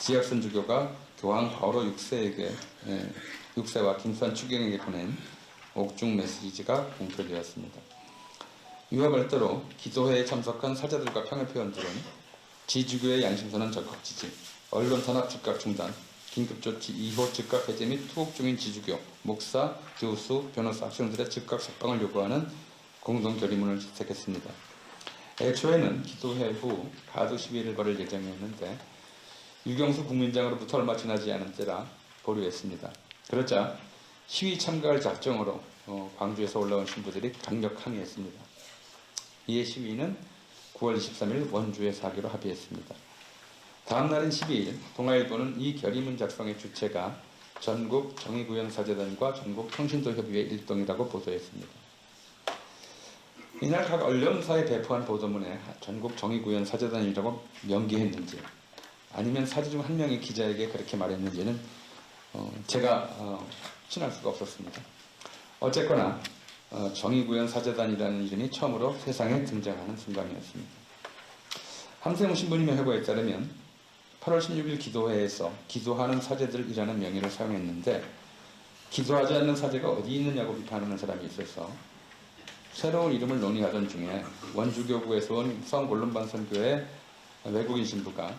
지학선주교가 교황 바오로 6세와 김수환 추경에게 보낸 옥중 메시지가 공표되었습니다. 이와 별도로 기도회에 참석한 사제들과 평일회원들은 지주교의 양심선언 적극 지지, 언론 탄압 즉각 중단, 긴급조치 2호 즉각 해제 및 투옥 중인 지주교, 목사, 교수, 변호사, 학생들의 즉각 석방을 요구하는 공동결의문을 채택했습니다. 애초에는 기도회 후 가두 시위를 벌일 예정이었는데 유경수 국민장으로부터 얼마 지나지 않은 때라 보류했습니다. 그러자 시위 참가할 작정으로 광주에서 올라온 신부들이 강력 항의했습니다. 이에 시위는 9월 23일 원주에서 하기로 합의했습니다. 다음 날인 12일 동아일보는 이 결의문 작성의 주체가 전국 정의구현 사재단과 전국 평신도협의회 일동이라고 보도했습니다. 이날 각 언론사에 배포한 보도문에 전국 정의구현 사재단이라고 명기했는지 아니면 사제 중 한 명의 기자에게 그렇게 말했는지는 제가 확신할 수가 없었습니다. 어쨌거나 정의구현 사재단이라는 이름이 처음으로 세상에 등장하는 순간이었습니다. 함세웅 신부님의 회고에 따르면 8월 16일 기도회에서 기도하는 사제들이라는 명의를 사용했는데 기도하지 않는 사제가 어디 있느냐고 비판하는 사람이 있어서 새로운 이름을 논의하던 중에 원주교구에서 온 성골룸반 선교회 외국인 신부가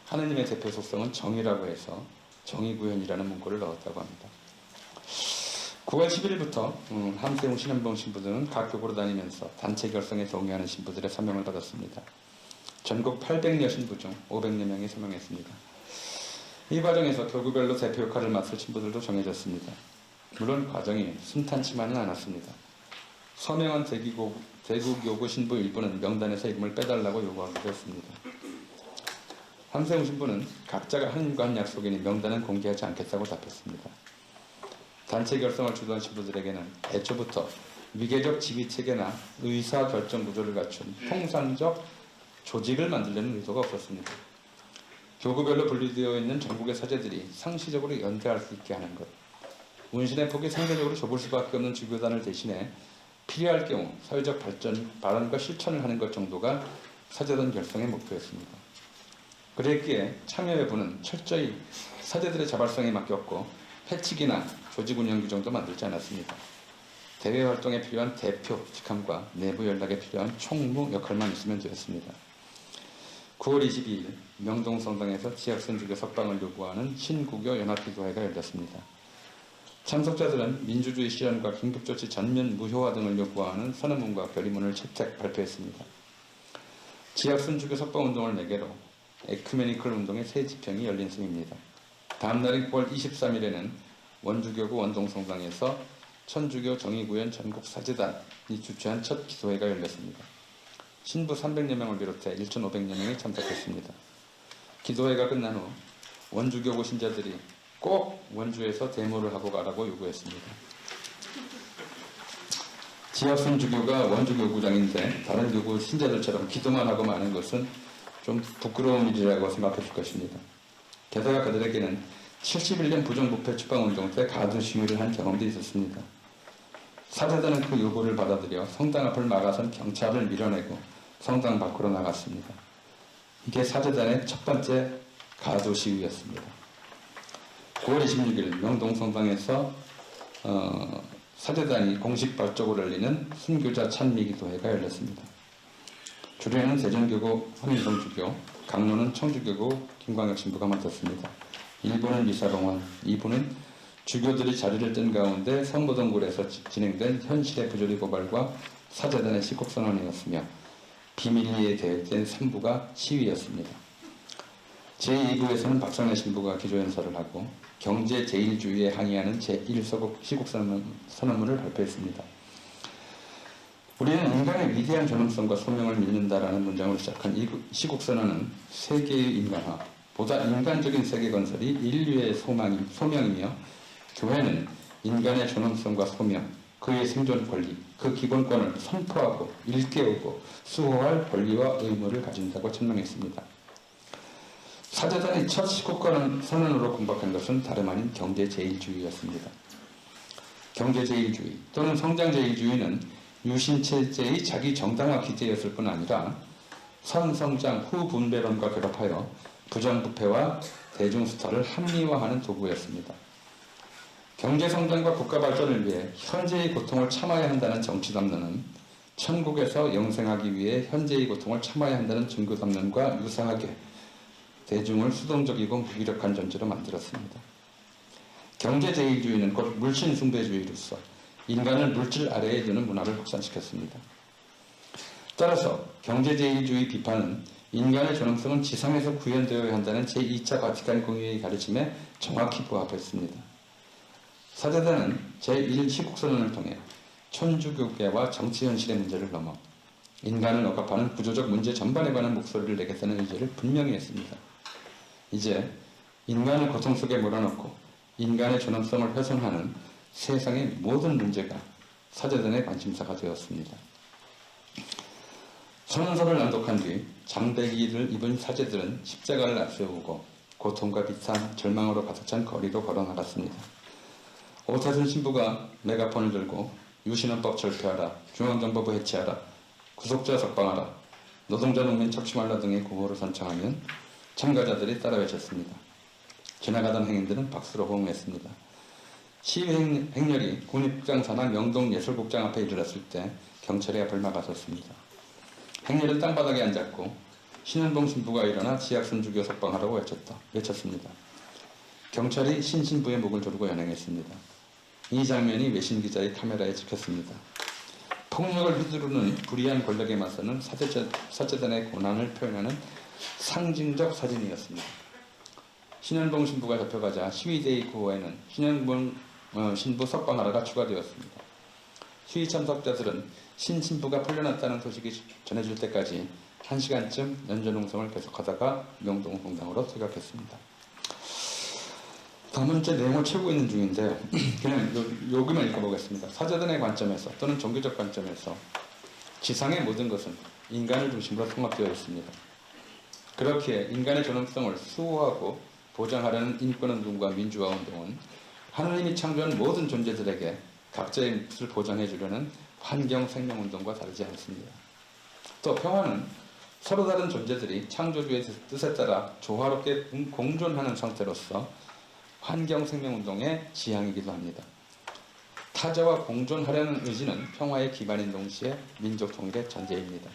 하느님의 대표 속성은 정의라고 해서 정의구현이라는 문구를 넣었다고 합니다. 9월 10일부터 함세웅 신현봉 신부 등은 각 교구로 다니면서 단체 결성에 동의하는 신부들의 서명을 받았습니다. 전국 800여 신부 중 500여 명이 서명했습니다. 이 과정에서 교구별로 대표 역할을 맡을 신부들도 정해졌습니다. 물론 과정이 순탄치만은 않았습니다. 서명한 대구교구 신부 일부는 명단에서 이름을 빼달라고 요구하기도 했습니다. 함세웅 신부는 각자가 하느님과 한 약속이니 명단은 공개하지 않겠다고 답했습니다. 단체 결성을 주도한 신부들에게는 애초부터 위계적 지휘체계나 의사결정 구조를 갖춘 통상적 조직을 만들려는 의도가 없었습니다. 교구별로 분리되어 있는 전국의 사제들이 상시적으로 연대할 수 있게 하는 것, 운신의 폭이 상대적으로 좁을 수밖에 없는 주교단을 대신해 필요할 경우 사회적 발언과 실천을 하는 것 정도가 사제단 결성의 목표였습니다. 그랬기에 참여여부는 철저히 사제들의 자발성에 맡겼고 회칙이나 조직 운영 규정도 만들지 않았습니다. 대외 활동에 필요한 대표 직함과 내부 연락에 필요한 총무 역할만 있으면 되었습니다. 9월 22일 명동성당에서 지학선주교 석방을 요구하는 신구교 연합기도회가 열렸습니다. 참석자들은 민주주의 실현과 긴급조치 전면 무효화 등을 요구하는 선언문과 결의문을 채택 발표했습니다. 지학선주교 석방운동을 매개로 에큐메니컬 운동의 새 지평이 열린 셈입니다. 다음 날인 9월 23일에는 원주교구 원동성당에서 천주교 정의구현 전국 사제단이 주최한 첫 기도회가 열렸습니다. 신부 300여 명을 비롯해 1,500여 명이 참석했습니다. 기도회가 끝난 후 원주교구 신자들이 꼭 원주에서 데모를 하고 가라고 요구했습니다. 지학순 주교가 원주교구장인데 다른 교구 신자들처럼 기도만 하고 마는 것은 좀 부끄러운 일이라고 생각했을 것입니다. 게다가 그들에게는 71년 부정부패 추방운동 때 가두 시위를 한 경험도 있었습니다. 사제단은 그 요구를 받아들여 성당 앞을 막아선 경찰을 밀어내고 성당 밖으로 나갔습니다. 이게 사제단의 첫 번째 가두 시위였습니다. 9월 26일 명동성당에서 사제단이 공식 발족을 알리는 순교자 찬미기도회가 열렸습니다. 주례는 대전교구 황인성 주교, 강로는 청주교구 김광혁 신부가 맡았습니다. 1부는 미사봉원, 2부는 주교들이 자리를 뜬 가운데 성모동굴에서 진행된 현실의 부조리 고발과 사제단의 시국선언이었으며 비밀리에 대응된 3부가 시위였습니다. 제2부에서는 박성래 신부가 기조연설을 하고 경제 제일주의에 항의하는 제1서국 시국선언문을 발표했습니다. 우리는 인간의 위대한 존엄성과 소명을 믿는다라는 문장으로 시작한 이 시국선언은 세계의 인간화, 보다 인간적인 세계 건설이 인류의 소명이며 교회는 인간의 존엄성과 소명, 그의 생존 권리, 그 기본권을 선포하고 일깨우고 수호할 권리와 의무를 가진다고 천명했습니다. 사제단의 첫 19권 선언으로 공박한 것은 다름 아닌 경제제일주의였습니다. 경제제일주의 또는 성장제일주의는 유신체제의 자기 정당화 기제였을 뿐 아니라 선성장 후분배론과 결합하여 부정부패와 대중수탈을 합리화하는 도구였습니다. 경제성장과 국가발전을 위해 현재의 고통을 참아야 한다는 정치담론은 천국에서 영생하기 위해 현재의 고통을 참아야 한다는 증거담론과 유사하게 대중을 수동적이고 무기력한 존재로 만들었습니다. 경제제일주의는 곧 물신숭배주의로서 인간을 물질 아래에 두는 문화를 확산시켰습니다. 따라서 경제제일주의 비판은 인간의 존엄성은 지상에서 구현되어야 한다는 제2차 바티칸 공의회의 가르침에 정확히 부합했습니다. 사제단은 제1시국선언을 통해 천주교계와 정치현실의 문제를 넘어 인간을 억압하는 구조적 문제 전반에 관한 목소리를 내겠다는 의지를 분명히 했습니다. 이제 인간을 고통 속에 몰아넣고 인간의 존엄성을 훼손하는 세상의 모든 문제가 사제단의 관심사가 되었습니다. 선언서를 낭독한 뒤 장대기를 입은 사제들은 십자가를 앞세우고 고통과 비탄, 절망으로 가득 찬 거리로 걸어나갔습니다. 오태순 신부가 메가폰을 들고 유신헌법 철폐하라, 중앙정보부 해체하라, 구속자 석방하라, 노동자 농민 척취말라 등의 구호를 선창하면 참가자들이 따라 외쳤습니다. 지나가던 행인들은 박수로 호응했습니다. 시위 행렬이 국립극장 산하 영동예술국장 앞에 이르렀을 때 경찰이 앞을 막아섰습니다. 행렬은 땅바닥에 앉았고 신은봉 신부가 일어나 지학선주교 석방하라고 외쳤습니다. 경찰이 신신부의 목을 조르고 연행했습니다. 이 장면이 외신 기자의 카메라에 찍혔습니다. 폭력을 휘두르는 불의한 권력에 맞서는 사제단의 고난을 표현하는 상징적 사진이었습니다. 신현봉 신부가 잡혀가자 시위대의 구호에는 신현봉 신부 석방하라가 추가되었습니다. 시위 참석자들은 신신부가 풀려났다는 소식이 전해질 때까지 1시간쯤 연전홍성을 계속하다가 명동성당으로 퇴각했습니다. 다음은 제 내용을 채우고 있는 중인데요. 그냥 여기만 읽어보겠습니다. 사제단의 관점에서 또는 종교적 관점에서 지상의 모든 것은 인간을 중심으로 통합되어 있습니다. 그렇기에 인간의 존엄성을 수호하고 보장하려는 인권운동과 민주화운동은 하느님이 창조한 모든 존재들에게 각자의 몫을 보장해 주려는 환경생명운동과 다르지 않습니다. 또 평화는 서로 다른 존재들이 창조주의 뜻에 따라 조화롭게 공존하는 상태로서 환경생명운동의 지향이기도 합니다. 타자와 공존하려는 의지는 평화의 기반인 동시에 민족 통일의 전제입니다.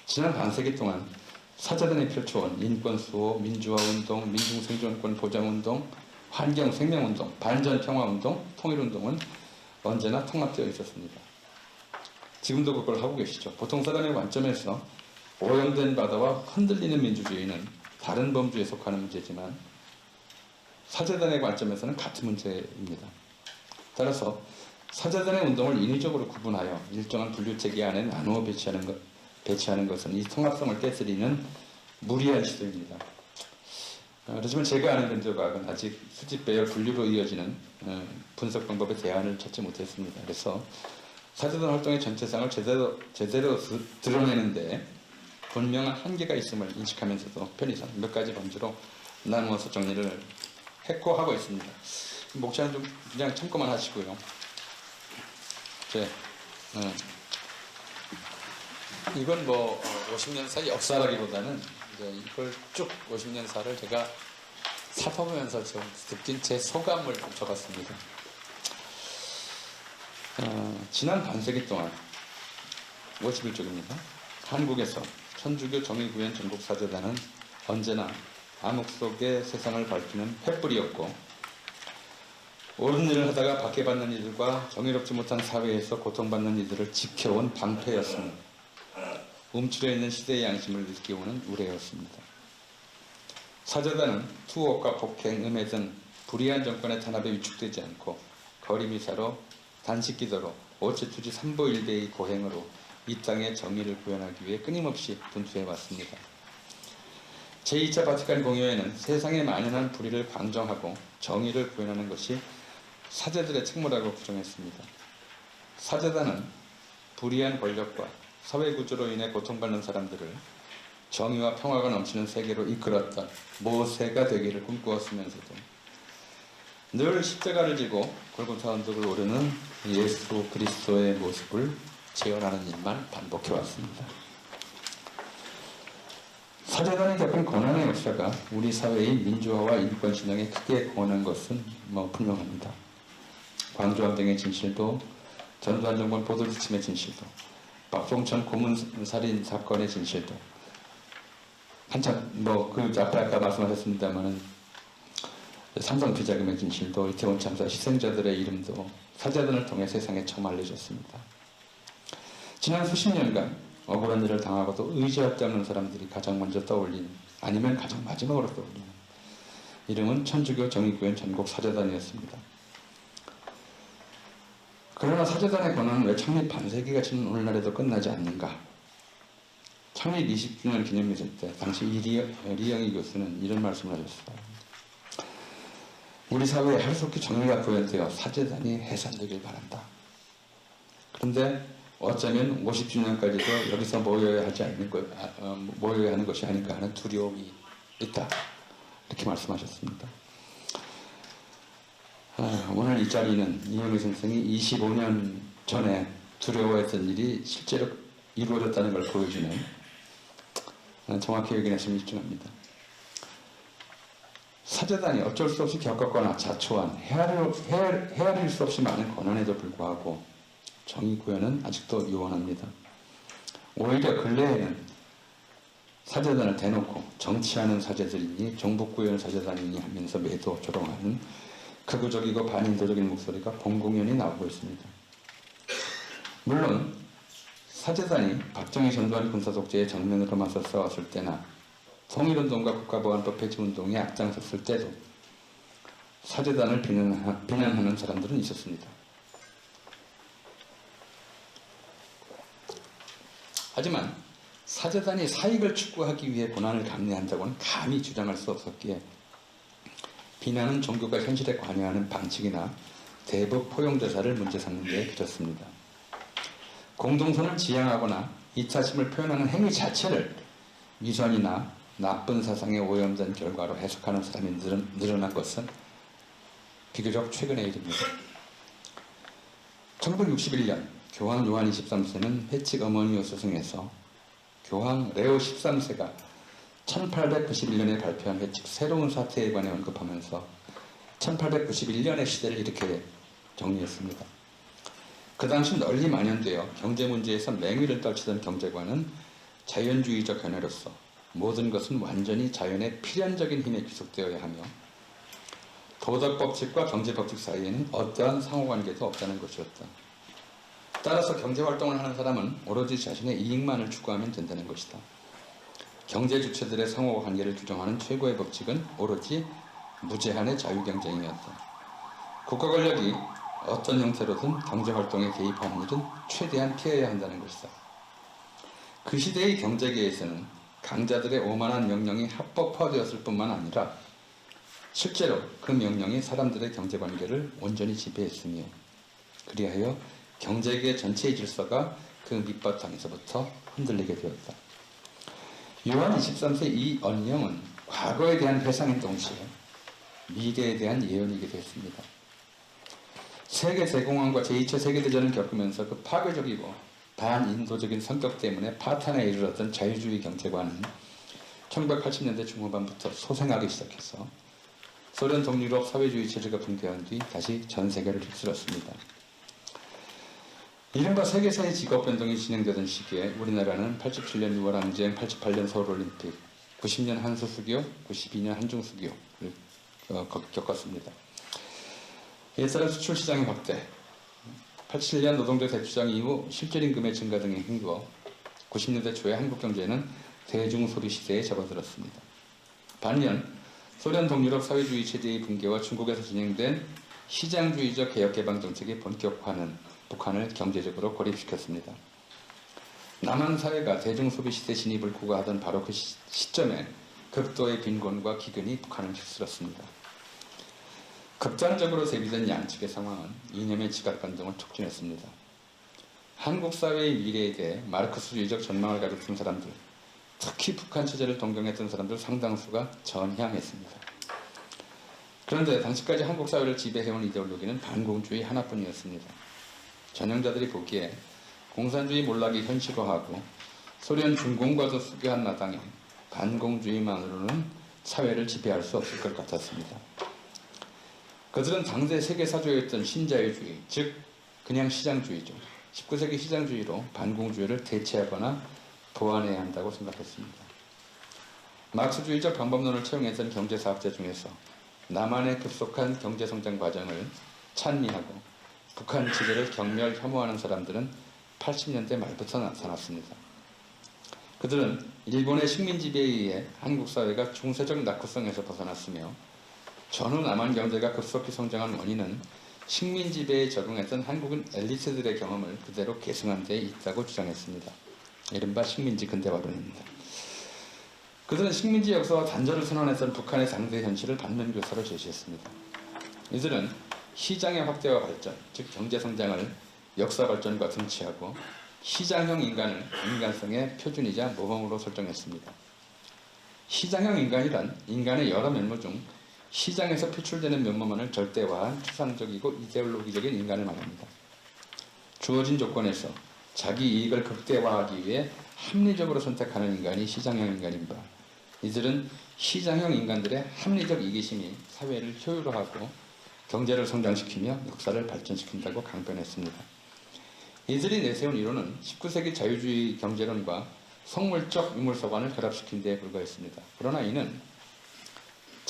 지난 반세기 동안 사제단이 펼쳐온 인권수호, 민주화운동, 민중생존권 보장운동, 환경생명운동, 반전평화운동, 통일운동은 언제나 통합되어 있었습니다. 지금도 그걸 하고 계시죠. 보통 사람의 관점에서 오염된 바다와 흔들리는 민주주의는 다른 범주에 속하는 문제지만 사제단의 관점에서는 같은 문제입니다. 따라서 사제단의 운동을 인위적으로 구분하여 일정한 분류체계 안에 나누어 배치하는 것은 이 통합성을 깨뜨리는 무리한 시도입니다. 그렇지만 제가 아는 근저각은 아직 수직 배열 분류로 이어지는 분석 방법의 대안을 찾지 못했습니다. 그래서 사제단 활동의 전체상을 제대로 드러내는데 분명한 한계가 있음을 인식하면서도 편의상 몇 가지 범주로 나누어서 정리를 했고 하고 있습니다. 목차는 좀 그냥 참고만 하시고요. 이건 뭐 50년사 역사라기보다는 이제 이걸 쭉 50년사를 제가 살펴보면서 좀 느낀 제 소감을 좀 적었습니다. 지난 반세기 동안 51쪽입니다. 한국에서 천주교 정의구현 전국사제단은 언제나 암흑 속의 세상을 밝히는 횃불이었고 옳은 일을 하다가 박해받는 이들과 정의롭지 못한 사회에서 고통받는 이들을 지켜온 방패였습니다. 움츠려 있는 시대의 양심을 일깨우는 우레였습니다. 사제단은 투옥과 폭행, 음해 등 불의한 정권의 탄압에 위축되지 않고 거리미사로 단식기도로 오체투지 삼보일대의 고행으로 이 땅의 정의를 구현하기 위해 끊임없이 분투해왔습니다. 제2차 바티칸 공의회는 세상에 만연한 불의를 방정하고 정의를 구현하는 것이 사제들의 책무라고 규정했습니다. 사제단은 불의한 권력과 사회 구조로 인해 고통받는 사람들을 정의와 평화가 넘치는 세계로 이끌었던 모세가 되기를 꿈꾸었으면서도 늘 십자가를 지고 골고था 언덕을 오르는 예수 그리스도의 모습을 재현하는 일만 반복해왔습니다. 사제단이 겪은 고난의 역사가 우리 사회의 민주화와 인권신앙에 크게 공헌한 것은 분명합니다. 광주함정의 진실도, 전두환 정권 보도지침의 진실도, 박종천 고문살인 사건의 진실도, 한참 그 앞에 아까 말씀하셨습니다마는 삼성 비자금의 진실도, 이태원 참사 희생자들의 이름도 사제단을 통해 세상에 처음 알려졌습니다. 지난 수십 년간 억울한 일을 당하고도 의지할 데 없는 사람들이 가장 먼저 떠올리는, 아니면 가장 마지막으로 떠올리는 이름은 천주교 정의구현 전국 사제단이었습니다. 그러나 사제단의 권한은 왜 창립 반세기가 지난 오늘날에도 끝나지 않는가? 창립 20주년 기념미술 때 당시 리영희 교수는 이런 말씀을 하셨어요. 우리 사회에 하루속히 정의가 구현되어 사제단이 해산되길 바란다. 그런데 어쩌면 50주년까지도 여기서 모여야 하는 것이 아닌가 하는 두려움이 있다. 이렇게 말씀하셨습니다. 오늘 이 자리는 이영희 선생이 25년 전에 두려워했던 일이 실제로 이루어졌다는 걸 보여주는, 정확히 여기에서 입증합니다. 사제단이 어쩔 수 없이 겪었거나 자초한 헤아릴 수 없이 많은 고난에도 불구하고 정의 구현은 아직도 요원합니다. 오히려 근래에는 사제단을 대놓고 정치하는 사제들이니 종북구현 사제단이니 하면서 매도 조롱하는 극우적이고 반인도적인 목소리가 공공연히 나오고 있습니다. 물론 사제단이 박정희 전두환 군사독재에 정면으로 맞서 싸웠을 때나 통일운동과 국가보안법 폐지운동에 앞장섰을 때도 사제단을 비난하는 사람들은 있었습니다. 하지만 사제단이 사익을 추구하기 위해 고난을 감내한다고는 감히 주장할 수 없었기에 비난은 종교가 현실에 관여하는 방식이나 대북 포용대사를 문제 삼는 데 그쳤습니다. 공동선을 지향하거나 이타심을 표현하는 행위 자체를 위선이나 나쁜 사상에 오염된 결과로 해석하는 사람이 늘어난 것은 비교적 최근의 일입니다. 1961년 교황 요한 23세는 회칙 어머니오 스승에서 교황 레오 13세가 1891년에 발표한 회칙 새로운 사태에 관해 언급하면서 1891년의 시대를 이렇게 정리했습니다. 그 당시 널리 만연되어 경제 문제에서 맹위를 떨치던 경제관은 자연주의적 견해로서 모든 것은 완전히 자연의 필연적인 힘에 귀속되어야 하며 도덕법칙과 경제법칙 사이에는 어떠한 상호관계도 없다는 것이었다. 따라서 경제활동을 하는 사람은 오로지 자신의 이익만을 추구하면 된다는 것이다. 경제 주체들의 상호관계를 규정하는 최고의 법칙은 오로지 무제한의 자유경쟁이었다. 국가 권력이 어떤 형태로든 경제활동에 개입하는 일은 최대한 피해야 한다는 것이다. 그 시대의 경제계에서는 강자들의 오만한 명령이 합법화되었을 뿐만 아니라 실제로 그 명령이 사람들의 경제관계를 온전히 지배했으며 그리하여 경제계 전체의 질서가 그 밑바탕에서부터 흔들리게 되었다. 요한 23세 이 언령은 과거에 대한 회상인 동시에 미래에 대한 예언이기도 했습니다. 세계 대공황과 제2차 세계대전을 겪으면서 그 파괴적이고 반인도적인 성격 때문에 파탄에 이르렀던 자유주의 경제관은 1980년대 중후반부터 소생하기 시작해서 소련 동유럽 사회주의 체제가 붕괴한 뒤 다시 전 세계를 휩쓸었습니다. 이른바 세계사의 직업변동이 진행되던 시기에 우리나라는 87년 6월 항쟁, 88년 서울올림픽, 90년 한수수교, 92년 한중수교를 겪었습니다. 이에 따라 수출시장의 확대, 87년 노동조 대투쟁 이후 실질임금의 증가 등이 힘입어 90년대 초에 한국 경제는 대중소비 시대에 접어들었습니다. 반면 소련 동유럽 사회주의 체제의 붕괴와 중국에서 진행된 시장주의적 개혁개방 정책의 본격화는 북한을 경제적으로 고립시켰습니다. 남한 사회가 대중소비 시대 진입을 구가하던 바로 그 시점에 극도의 빈곤과 기근이 북한을 휩쓸었습니다. 극단적으로 대비된 양측의 상황은 이념의 지각 반동을 촉진했습니다. 한국 사회의 미래에 대해 마르크스주의적 전망을 가졌던 사람들, 특히 북한 체제를 동경했던 사람들 상당수가 전향했습니다. 그런데 당시까지 한국 사회를 지배해온 이데올로기는 반공주의 하나뿐이었습니다. 전형자들이 보기에 공산주의 몰락이 현실화하고 소련 준공과도 수교한 마당에 반공주의만으로는 사회를 지배할 수 없을 것 같았습니다. 그들은 당대 세계 사조였던 신자유주의, 즉 그냥 시장주의죠. 19세기 시장주의로 반공주의를 대체하거나 보완해야 한다고 생각했습니다. 마크스주의적 방법론을 채용했던 경제사업자 중에서 남한의 급속한 경제성장 과정을 찬미하고 북한 지배를 경멸 혐오하는 사람들은 80년대 말부터 나타났습니다. 그들은 일본의 식민지배에 의해 한국 사회가 중세적 낙후성에서 벗어났으며 전후 남한 경제가 급속히 성장한 원인은 식민지배에 적응했던 한국인 엘리트들의 경험을 그대로 계승한 데 있다고 주장했습니다. 이른바 식민지 근대화론입니다. 그들은 식민지 역사와 단절을 선언했던 북한의 당대 현실을 반면교사로 제시했습니다. 이들은 시장의 확대와 발전, 즉 경제성장을 역사 발전과 등치하고 시장형 인간을 인간성의 표준이자 모범으로 설정했습니다. 시장형 인간이란 인간의 여러 면모 중 시장에서 표출되는 면모만을 절대화한 추상적이고 이데올로기적인 인간을 말합니다. 주어진 조건에서 자기 이익을 극대화하기 위해 합리적으로 선택하는 인간이 시장형 인간인 바, 이들은 시장형 인간들의 합리적 이기심이 사회를 효율화하고 경제를 성장시키며 역사를 발전시킨다고 강변했습니다. 이들이 내세운 이론은 19세기 자유주의 경제론과 성물적 유물서관을 결합시킨 데에 불과했습니다. 그러나 이는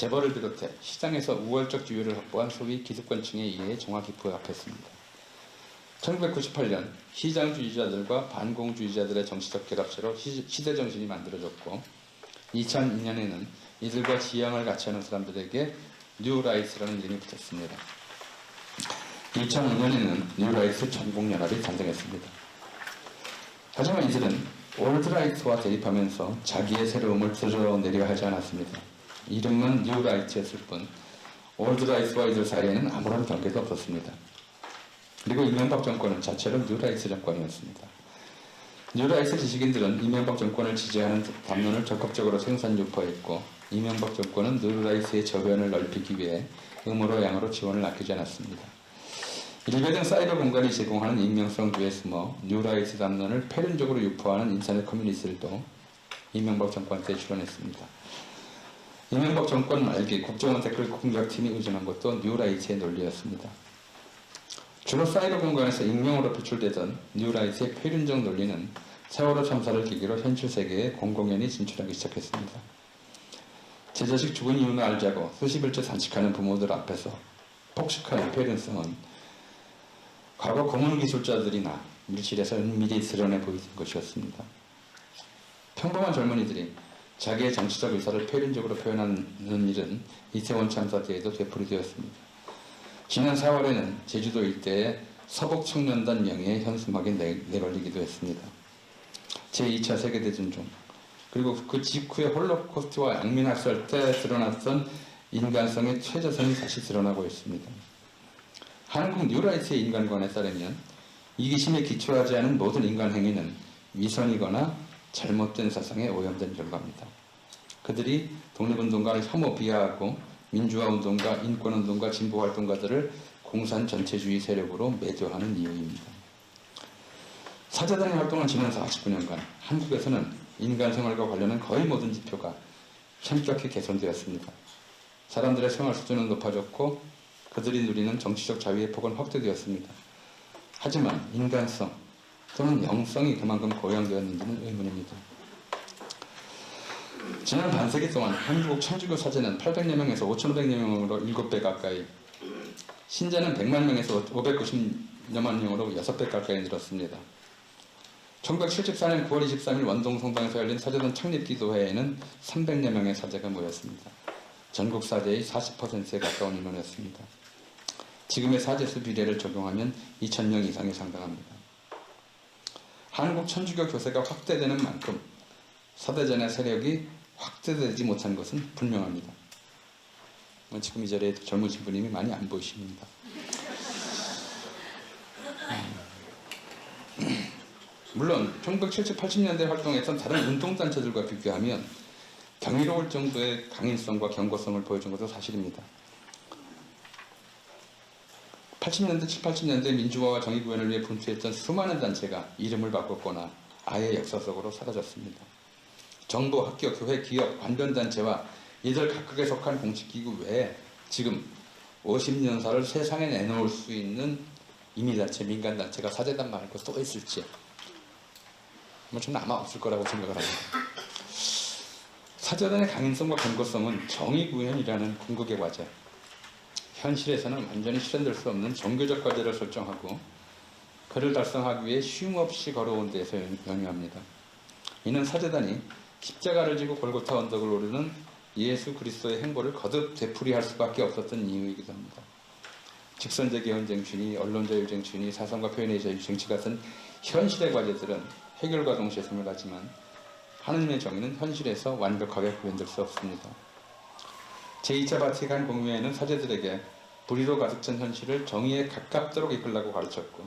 재벌을 비롯해 시장에서 우월적 지위를 확보한 소위 기득권층의 이해에 정확히 부합했습니다. 1998년 시장주의자들과 반공주의자들의 정치적 결합체로 시대정신이 만들어졌고 2002년에는 이들과 지향을 같이 하는 사람들에게 뉴라이트라는 이름이 붙었습니다. 2005년에는 뉴라이트 전국연합이 탄생했습니다. 하지만 이들은 올드라이트와 대립하면서 자기의 새로움을 드러내려 하지 않았습니다. 이름은 뉴라이트였을 뿐 올드라이트와 이들 사이에는 아무런 관계도 없었습니다. 그리고 이명박 정권은 자체로 뉴라이트 정권이었습니다. 뉴라이트 지식인들은 이명박 정권을 지지하는 담론을 적극적으로 생산 유포했고 이명박 정권은 뉴라이트의 저변을 넓히기 위해 음으로 양으로 지원을 아끼지 않았습니다. 일베등 사이버 공간이 제공하는 익명성주에 숨어 뉴라이트 담론을 패륜적으로 유포하는 인터넷 커뮤니티들도 이명박 정권 때 출연했습니다. 이명박 정권 말기 국정원 댓글 공작팀이 의존한 것도 뉴라이트의 논리였습니다. 주로 사이버 공간에서 익명으로 표출되던 뉴라이트의 패륜적 논리는 세월호 참사를 계기로 현실 세계에 공공연히 진출하기 시작했습니다. 제 자식 죽은 이유는 알자고 수십일째 산책하는 부모들 앞에서 폭식하는 패륜성은 과거 고문기술자들이나 밀실에서 은밀히 드러내 보이는 것이었습니다. 평범한 젊은이들이 자기의 정치적 의사를 표현적으로 표현하는 일은 이태원 참사 때에도 되풀이되었습니다. 지난 4월에는 제주도 일대에 서북청년단 명예의 현수막이 내걸리기도 했습니다. 제2차 세계대전 중 그리고 그 직후의 홀로코스트와 양민학살 때 드러났던 인간성의 최저선이 다시 드러나고 있습니다. 한국 뉴라이트의 인간관에 따르면 이기심에 기초하지 않은 모든 인간 행위는 위선이거나 잘못된 사상에 오염된 결과입니다. 그들이 독립운동가를 혐오 비하하고 민주화운동가, 인권운동가, 진보활동가들을 공산 전체주의 세력으로 매도하는 이유입니다. 사제단의 활동은 지난 49년간 한국에서는 인간생활과 관련한 거의 모든 지표가 현격히 개선되었습니다. 사람들의 생활 수준은 높아졌고 그들이 누리는 정치적 자유의 폭은 확대되었습니다. 하지만 인간성 또는 영성이 그만큼 고양되었는지는 의문입니다. 지난 반세기 동안 한국 천주교 사제는 800여 명에서 5,500여 명으로 7배 가까이, 신자는 100만 명에서 590여만 명으로 6배 가까이 늘었습니다. 1974년 9월 23일 원동성당에서 열린 사제단 창립기도회에는 300여 명의 사제가 모였습니다. 전국 사제의 40%에 가까운 인원이었습니다. 지금의 사제수 비례를 적용하면 2,000명 이상에 상당합니다. 한국 천주교 교세가 확대되는 만큼 사대전의 세력이 확대되지 못한 것은 분명합니다. 지금 이 자리에 젊으신 분이 많이 안 보이십니다. 물론 1970, 80년대 활동했던 다른 운동단체들과 비교하면 경이로울 정도의 강인성과 경고성을 보여준 것도 사실입니다. 80년대, 80년대 민주화와 정의구현을 위해 분투했던 수많은 단체가 이름을 바꿨거나 아예 역사 속으로 사라졌습니다. 정부, 학교, 교회, 기업, 관변단체와 이들 각각에 속한 공식기구 외에 지금 50년사를 세상에 내놓을 수 있는 임의단체, 민간단체가 사재단 말고 또 있을지 저는 아마 없을 거라고 생각을 합니다. 사재단의 강인성과 경고성은 정의구현이라는 궁극의 과제, 현실에서는 완전히 실현될 수 없는 종교적 과제를 설정하고 그를 달성하기 위해 쉼없이 걸어온 데에서 연유합니다. 이는 사재단이 십자가를 지고 골고타 언덕을 오르는 예수 그리스도의 행보를 거듭 되풀이할 수밖에 없었던 이유이기도 합니다. 직선제 개헌 쟁취니 언론 자유 쟁취니 사상과 표현의 자유 쟁취 같은 현실의 과제들은 해결과 동시에 생각하지만 하느님의 정의는 현실에서 완벽하게 구현될 수 없습니다. 제2차 바티칸 공회에는 사제들에게 불의로 가득 찬 현실을 정의에 가깝도록 이끌라고 가르쳤고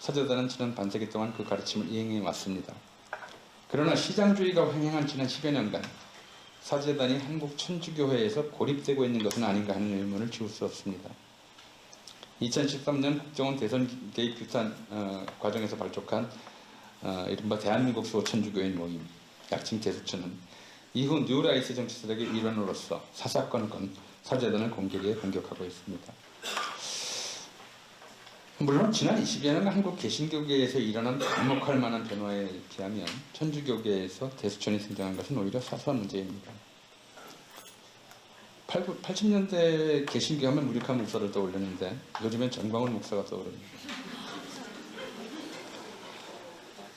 사제단은 지난 반세기 동안 그 가르침을 이행해 왔습니다. 그러나 시장주의가 횡행한 지난 10여 년간 사제단이 한국 천주교회에서 고립되고 있는 것은 아닌가 하는 의문을 지울 수 없습니다. 2013년 국정원 대선 개입 규탄 과정에서 발족한 이른바 대한민국 수호천주교인 모임, 약칭 대수천은 이후 뉴라이트 정치세력의 일원으로서 사사건건 사제단을 공개리에 공격하고 있습니다. 물론 지난 20여 년간 한국 개신교계에서 일어난 감목할 만한 변화에 비하면 천주교계에서 대수천이 등장한 것은 오히려 사소한 문제입니다. 80년대 개신교 하면 무리칸 목사를 떠올렸는데 요즘엔 정광훈 목사가 떠오릅니다.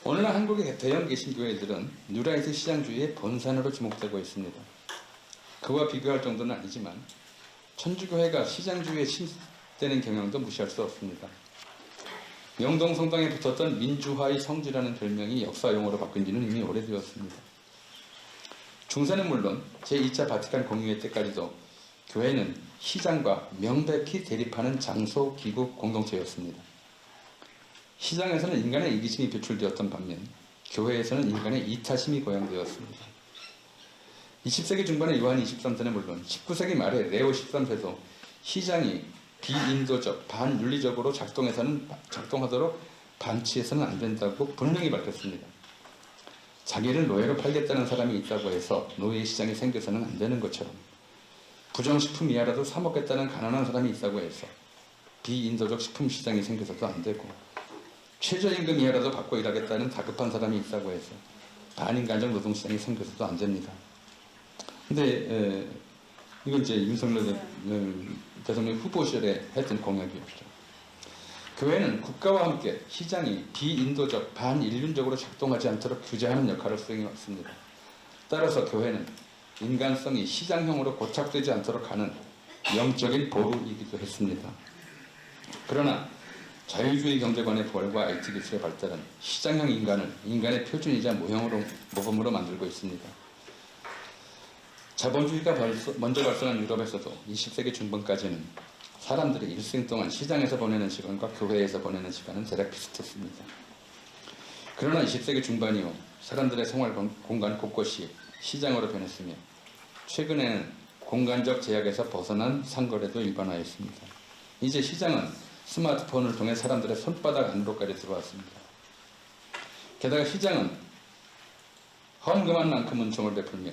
오늘날 한국의 대형 개신교회들은 뉴라이트 시장주의의 본산으로 지목되고 있습니다. 그와 비교할 정도는 아니지만 천주교회가 시장주의에 침입되는 경향도 무시할 수 없습니다. 명동 성당에 붙었던 민주화의 성지라는 별명이 역사용어로 바뀐 지는 이미 오래되었습니다. 중세는 물론 제2차 바티칸 공유회 때까지도 교회는 시장과 명백히 대립하는 장소, 기구, 공동체였습니다. 시장에서는 인간의 이기심이 표출되었던 반면 교회에서는 인간의 이타심이 고양되었습니다. 20세기 중반의 요한 23세는 물론 19세기 말에 레오 13세도 시장이 비인도적, 반윤리적으로 작동하도록 반치해서는 안 된다고 분명히 밝혔습니다. 자기를 노예로 팔겠다는 사람이 있다고 해서 노예 시장이 생겨서는 안 되는 것처럼 부정식품 이하라도 사 먹겠다는 가난한 사람이 있다고 해서 비인도적 식품 시장이 생겨서도 안 되고 최저임금 이하라도 받고 일하겠다는 다급한 사람이 있다고 해서 반인간적 노동시장이 생겨서도 안 됩니다. 근데 이건 이제 윤석열 대통령 후보 시절에 했던 공약이었죠. 교회는 국가와 함께 시장이 비인도적, 반인륜적으로 작동하지 않도록 규제하는 역할을 수행해 왔습니다. 따라서 교회는 인간성이 시장형으로 고착되지 않도록 하는 영적인 보루이기도 했습니다. 그러나 자유주의 경제관의 부활과 IT 기술의 발달은 시장형 인간을 인간의 표준이자 모범으로 만들고 있습니다. 자본주의가 먼저 발생한 유럽에서도 20세기 중반까지는 사람들이 일생 동안 시장에서 보내는 시간과 교회에서 보내는 시간은 대략 비슷했습니다. 그러나 20세기 중반 이후 사람들의 생활 공간 곳곳이 시장으로 변했으며 최근에는 공간적 제약에서 벗어난 상거래도 일반화했습니다. 이제 시장은 스마트폰을 통해 사람들의 손바닥 안으로까지 들어왔습니다. 게다가 시장은 헌금한 만큼 은총을 베풀며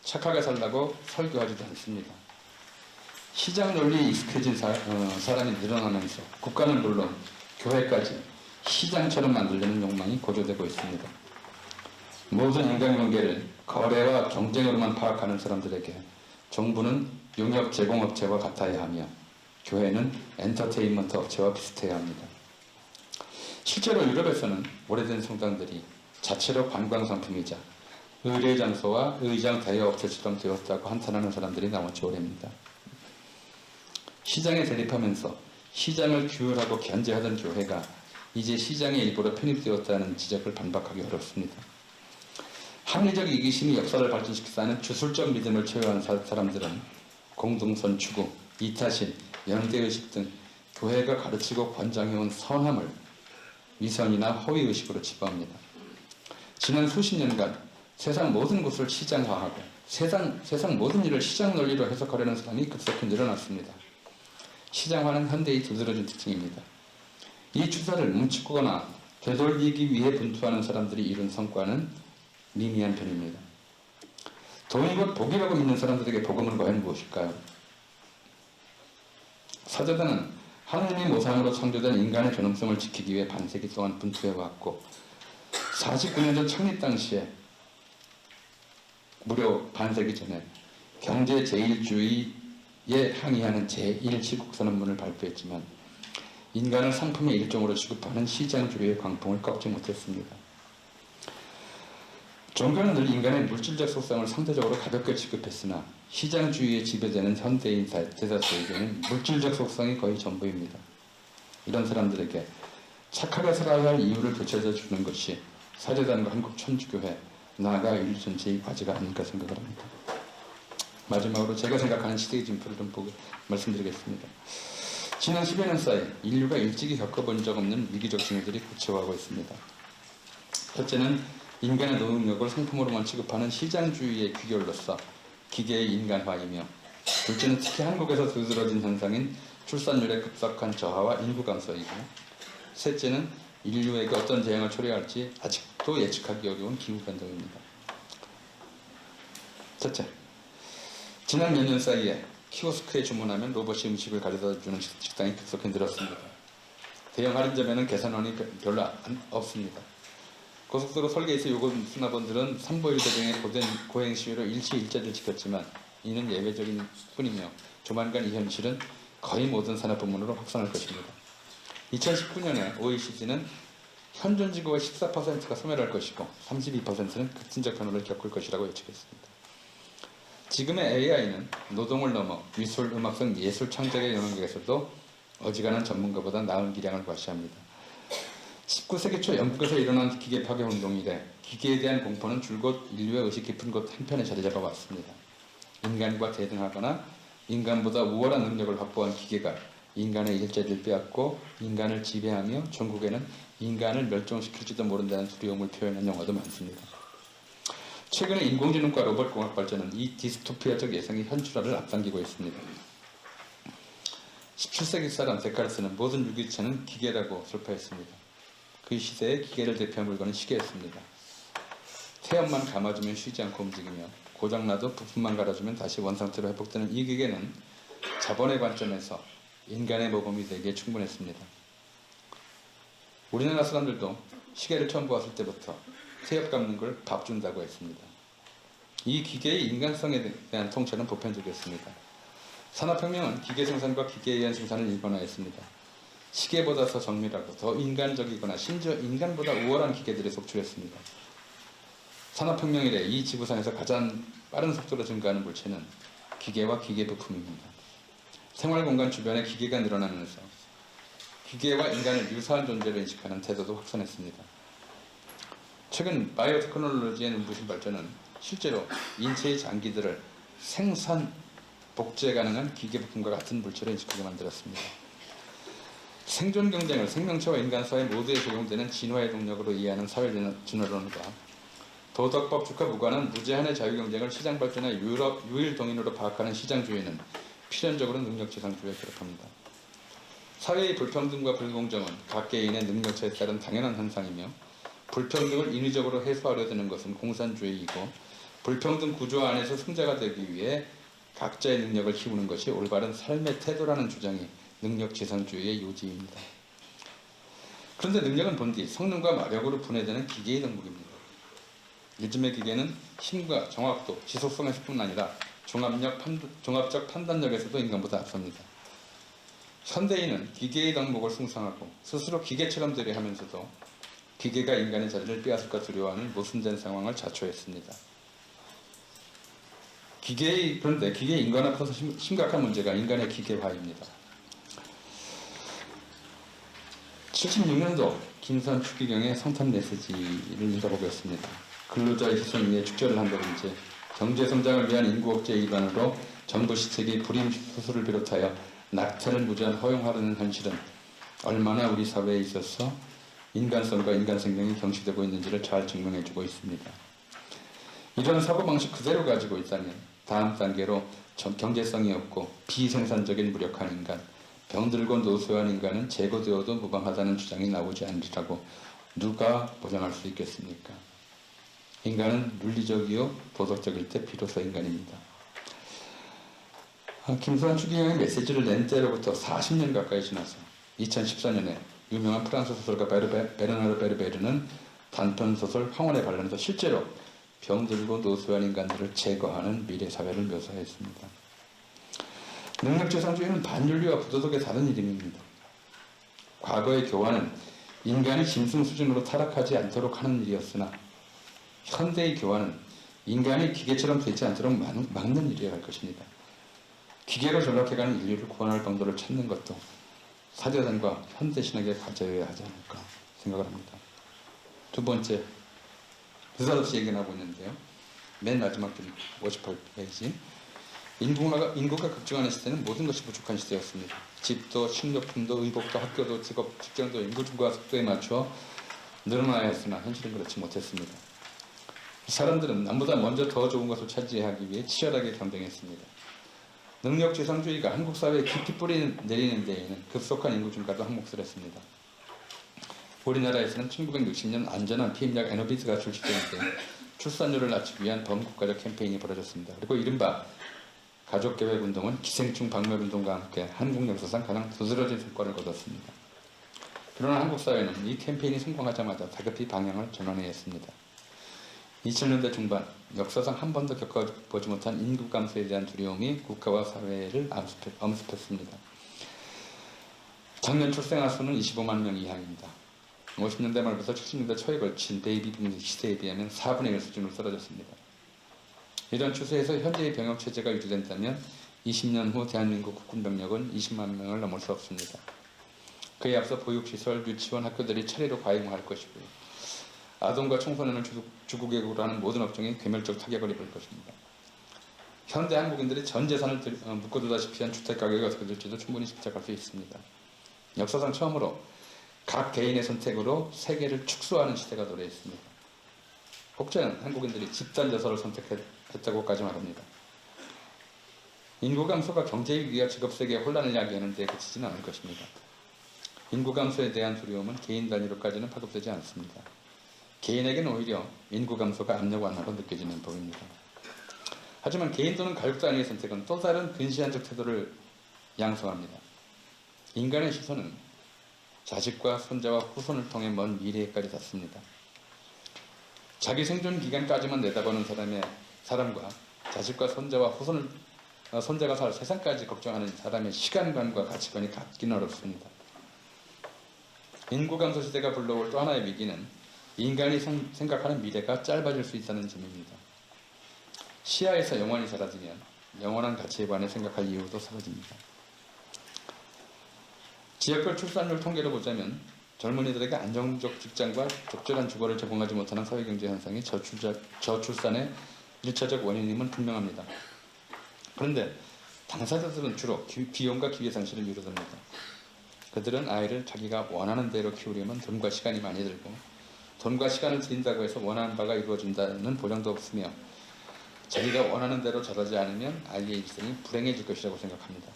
착하게 살라고 설교하지도 않습니다. 시장 논리에 익숙해진 사람이 늘어나면서 국가는 물론 교회까지 시장처럼 만들려는 욕망이 고조되고 있습니다. 모든 인간관계를 거래와 경쟁으로만 파악하는 사람들에게 정부는 용역 제공업체와 같아야 하며 교회는 엔터테인먼트 업체와 비슷해야 합니다. 실제로 유럽에서는 오래된 성당들이 자체로 관광상품이자 의뢰장소와 의장 대여업체처럼 되었다고 한탄하는 사람들이 나왔지 오래입니다. 시장에 대립하면서 시장을 규율하고 견제하던 교회가 이제 시장의 일부로 편입되었다는 지적을 반박하기 어렵습니다. 합리적 이기심이 역사를 발전시키는 주술적 믿음을 체화한 사람들은 공동선 추구, 이타심, 연대의식 등 교회가 가르치고 권장해온 선함을 위선이나 허위의식으로 치부합니다. 지난 수십 년간 세상 모든 것을 시장화하고 세상 모든 일을 시장 논리로 해석하려는 사람이 급속히 늘어났습니다. 시장화는 현대의 두드러진 특징입니다. 이 추세를 뭉치거나 되돌리기 위해 분투하는 사람들이 이룬 성과는 미미한 편입니다. 돈이 곧 복이라고 믿는 사람들에게 복음은 과연 무엇일까요? 사제단은 하나님의 모상으로 창조된 인간의 존엄성을 지키기 위해 반세기 동안 분투해왔고 49년 전 창립 당시에 무려 반세기 전에 경제 제일주의에 항의하는 제1지국선언문을 발표했지만 인간을 상품의 일종으로 취급하는 시장주의의 광풍을 꺾지 못했습니다. 종교는 늘 인간의 물질적 속성을 상대적으로 가볍게 취급했으나 시장주의에 지배되는 현대인 대다수에게는 물질적 속성이 거의 전부입니다. 이런 사람들에게 착하게 살아야 할 이유를 되찾아 주는 것이 사제단과 한국천주교회 나아가 인류 전체의 과제가 아닌가 생각을 합니다. 마지막으로 제가 생각하는 시대의 진표를 좀 말씀드리겠습니다. 지난 10여 년 사이 인류가 일찍이 겪어본 적 없는 위기적 징후들이 구체화하고 있습니다. 첫째는 인간의 노동력을 상품으로만 취급하는 시장주의의 귀결로서 기계의 인간화이며, 둘째는 특히 한국에서 두드러진 현상인 출산율의 급속한 저하와 인구 감소이고, 셋째는 인류에게 어떤 재앙을 초래할지 아직도 예측하기 어려운 기후 변동입니다. 첫째, 지난 몇 년 사이에 키오스크에 주문하면 로봇이 음식을 가져다 주는 식당이 급속히 늘었습니다. 대형 할인점에는 계산원이 별로 없습니다. 고속도로 설계에서 요금 수납원들은 삼보일배 등의 고행 시위로 일시일자를 지켰지만 이는 예외적인 뿐이며 조만간 이 현실은 거의 모든 산업 부문으로 확산할 것입니다. 2019년에 OECD는 현존지구의 14%가 소멸할 것이고 32%는 급진적 변화를 겪을 것이라고 예측했습니다. 지금의 AI는 노동을 넘어 미술, 음악 등 예술 창작의 영역에서도 어지간한 전문가보다 나은 기량을 과시합니다. 19세기 초 영국에서 일어난 기계 파괴 운동 이래 기계에 대한 공포는 줄곧 인류의 의식 깊은 곳 한편에 자리 잡아왔습니다. 인간과 대등하거나 인간보다 우월한 능력을 확보한 기계가 인간의 일자리를 빼앗고 인간을 지배하며 전국에는 인간을 멸종시킬지도 모른다는 두려움을 표현한 영화도 많습니다. 최근에 인공지능과 로봇공학 발전은 이 디스토피아적 예상의 현실화를 앞당기고 있습니다. 17세기 사람 데카르트는 모든 유기체는 기계라고 설파했습니다. 그 시대에 기계를 대표한 물건은 시계였습니다. 태엽만 감아주면 쉬지 않고 움직이며 고장나도 부품만 갈아주면 다시 원상태로 회복되는 이 기계는 자본의 관점에서 인간의 모범이 되기에 충분했습니다. 우리나라 사람들도 시계를 처음 보았을 때부터 태엽 감는 걸 밥 준다고 했습니다. 이 기계의 인간성에 대한 통찰은 보편적이었습니다. 산업혁명은 기계 생산과 기계에 의한 생산을 일반화했습니다. 시계보다 더 정밀하고 더 인간적이거나 심지어 인간보다 우월한 기계들이 속출했습니다. 산업혁명 이래 이 지구상에서 가장 빠른 속도로 증가하는 물체는 기계와 기계 부품입니다. 생활공간 주변에 기계가 늘어나면서 기계와 인간을 유사한 존재로 인식하는 태도도 확산했습니다. 최근 바이오테크놀로지의 눈부신 발전은 실제로 인체의 장기들을 생산, 복제 가능한 기계 부품과 같은 물체로 인식하게 만들었습니다. 생존 경쟁을 생명체와 인간 사회 모두에 적용되는 진화의 동력으로 이해하는 사회 진화론과 도덕법 축과 무관한 무제한의 자유 경쟁을 시장 발전의 유일 동인으로 파악하는 시장주의는 필연적으로 능력지상주의에 결합합니다. 사회의 불평등과 불공정은 각 개인의 능력차에 따른 당연한 현상이며 불평등을 인위적으로 해소하려 드는 것은 공산주의이고 불평등 구조 안에서 승자가 되기 위해 각자의 능력을 키우는 것이 올바른 삶의 태도라는 주장이 능력지상주의의 요지입니다. 그런데 능력은 본디 성능과 마력으로 분해되는 기계의 덕목입니다. 요즘의 기계는 힘과 정확도, 지속성에서뿐 아니라 종합적 판단력에서도 인간보다 앞섭니다. 현대인은 기계의 덕목을 숭상하고 스스로 기계처럼 되려 하면서도 기계가 인간의 자리를 빼앗을까 두려워하는 모순된 상황을 자초했습니다. 그런데 기계의 인간 앞에서 심각한 문제가 인간의 기계화입니다. 76년도 김선 추기경의 성탄 메시지를 읽어보겠습니다. 근로자의 희생 위에 축제를 한다든지 경제성장을 위한 인구 억제의 일환으로 정부 시책이 불임 수수를 비롯하여 낙태를 무제한 허용하려는 현실은 얼마나 우리 사회에 있어서 인간성과 인간 생명이 경시되고 있는지를 잘 증명해주고 있습니다. 이런 사고방식 그대로 가지고 있다면 다음 단계로 경제성이 없고 비생산적인 무력한 인간, 병들고 노쇠한 인간은 제거되어도 무방하다는 주장이 나오지 않으리라고 누가 보장할 수 있겠습니까? 인간은 윤리적이요 도덕적일 때 비로소 인간입니다. 김수환 추기경의 메시지를 낸 때로부터 40년 가까이 지나서 2014년에 유명한 프랑스 소설가 베르나르 베르베르는 단편소설 황혼의 반란에서 실제로 병들고 노쇠한 인간들을 제거하는 미래사회를 묘사했습니다. 능력지상주의는 반윤리와 부도덕의 다른 이름입니다. 과거의 교환은 인간이 짐승 수준으로 타락하지 않도록 하는 일이었으나 현대의 교환은 인간이 기계처럼 되지 않도록 막는 일이어야 할 것입니다. 기계로 전락해가는 인류를 구원할 방도를 찾는 것도 사제단과 현대신학의 과제여야 하지 않을까 생각을 합니다. 두 번째, 느닷없이 얘기하고 있는데요. 맨 마지막 줄 58페이지. 인구가 급증하는 시대는 모든 것이 부족한 시대였습니다. 집도, 식료품도, 의복도, 학교도, 직업, 직장도 인구 증가 속도에 맞춰 늘어나야 했으나 현실은 그렇지 못했습니다. 사람들은 남보다 먼저 더 좋은 것을 차지하기 위해 치열하게 경쟁했습니다. 능력지상주의가 한국 사회에 깊이 뿌리 내리는 데에는 급속한 인구 증가도 한 몫을 했습니다. 우리나라에서는 1960년 안전한 피임약 에노비스가 출시될 때 출산율을 낮추기 위한 범국가적 캠페인이 벌어졌습니다. 그리고 이른바 가족계획운동은 기생충 박멸운동과 함께 한국 역사상 가장 두드러진 성과를 거뒀습니다. 그러나 한국 사회는 이 캠페인이 성공하자마자 다급히 방향을 전환해야 했습니다. 2000년대 중반 역사상 한 번도 겪어보지 못한 인구 감소에 대한 두려움이 국가와 사회를 엄습했습니다. 작년 출생아 수는 25만 명 이하입니다. 50년대 말부터 70년대 초에 걸친 베이비붐 시대에 비하면 4분의 1 수준으로 떨어졌습니다. 이런 추세에서 현재의 병역체제가 유지된다면 20년 후 대한민국 국군병력은 20만 명을 넘을 수 없습니다. 그에 앞서 보육시설, 유치원, 학교들이 차례로 과잉할 것이고요. 아동과 청소년을 주국외국으로 하는 모든 업종이 괴멸적 타격을 입을 것입니다. 현대 한국인들이 전 재산을 묶어두다시피 한 주택가격이 어떻게 될지도 충분히 짐작할 수 있습니다. 역사상 처음으로 각 개인의 선택으로 세계를 축소하는 시대가 도래했습니다. 혹자는 한국인들이 집단 여서를 선택했다고까지 말합니다. 인구 감소가 경제 위기와 직업 세계의 혼란을 야기하는 데 그치지는 않을 것입니다. 인구 감소에 대한 두려움은 개인 단위로까지는 파급되지 않습니다. 개인에게는 오히려 인구 감소가 압력 완화로 느껴지는 법입니다. 하지만 개인 또는 가족 단위의 선택은 또 다른 근시안적 태도를 양성합니다. 인간의 시선은 자식과 손자와 후손을 통해 먼 미래에까지 닿습니다. 자기 생존 기간까지만 내다보는 사람과 자식과 손자와 손자가 살 세상까지 걱정하는 사람의 시간관과 가치관이 같기는 어렵습니다. 인구 감소 시대가 불러올 또 하나의 위기는 인간이 생각하는 미래가 짧아질 수 있다는 점입니다. 시야에서 영원히 사라지면 영원한 가치에 관해 생각할 이유도 사라집니다. 지역별 출산율 통계를 보자면 젊은이들에게 안정적 직장과 적절한 주거를 제공하지 못하는 사회경제 현상이 저출산의 1차적 원인임은 분명합니다. 그런데 당사자들은 주로 비용과 기회상실을 미루답니다. 그들은 아이를 자기가 원하는 대로 키우려면 돈과 시간이 많이 들고 돈과 시간을 들인다고 해서 원하는 바가 이루어진다는 보장도 없으며 자기가 원하는 대로 자라지 않으면 아이의 일생이 불행해질 것이라고 생각합니다.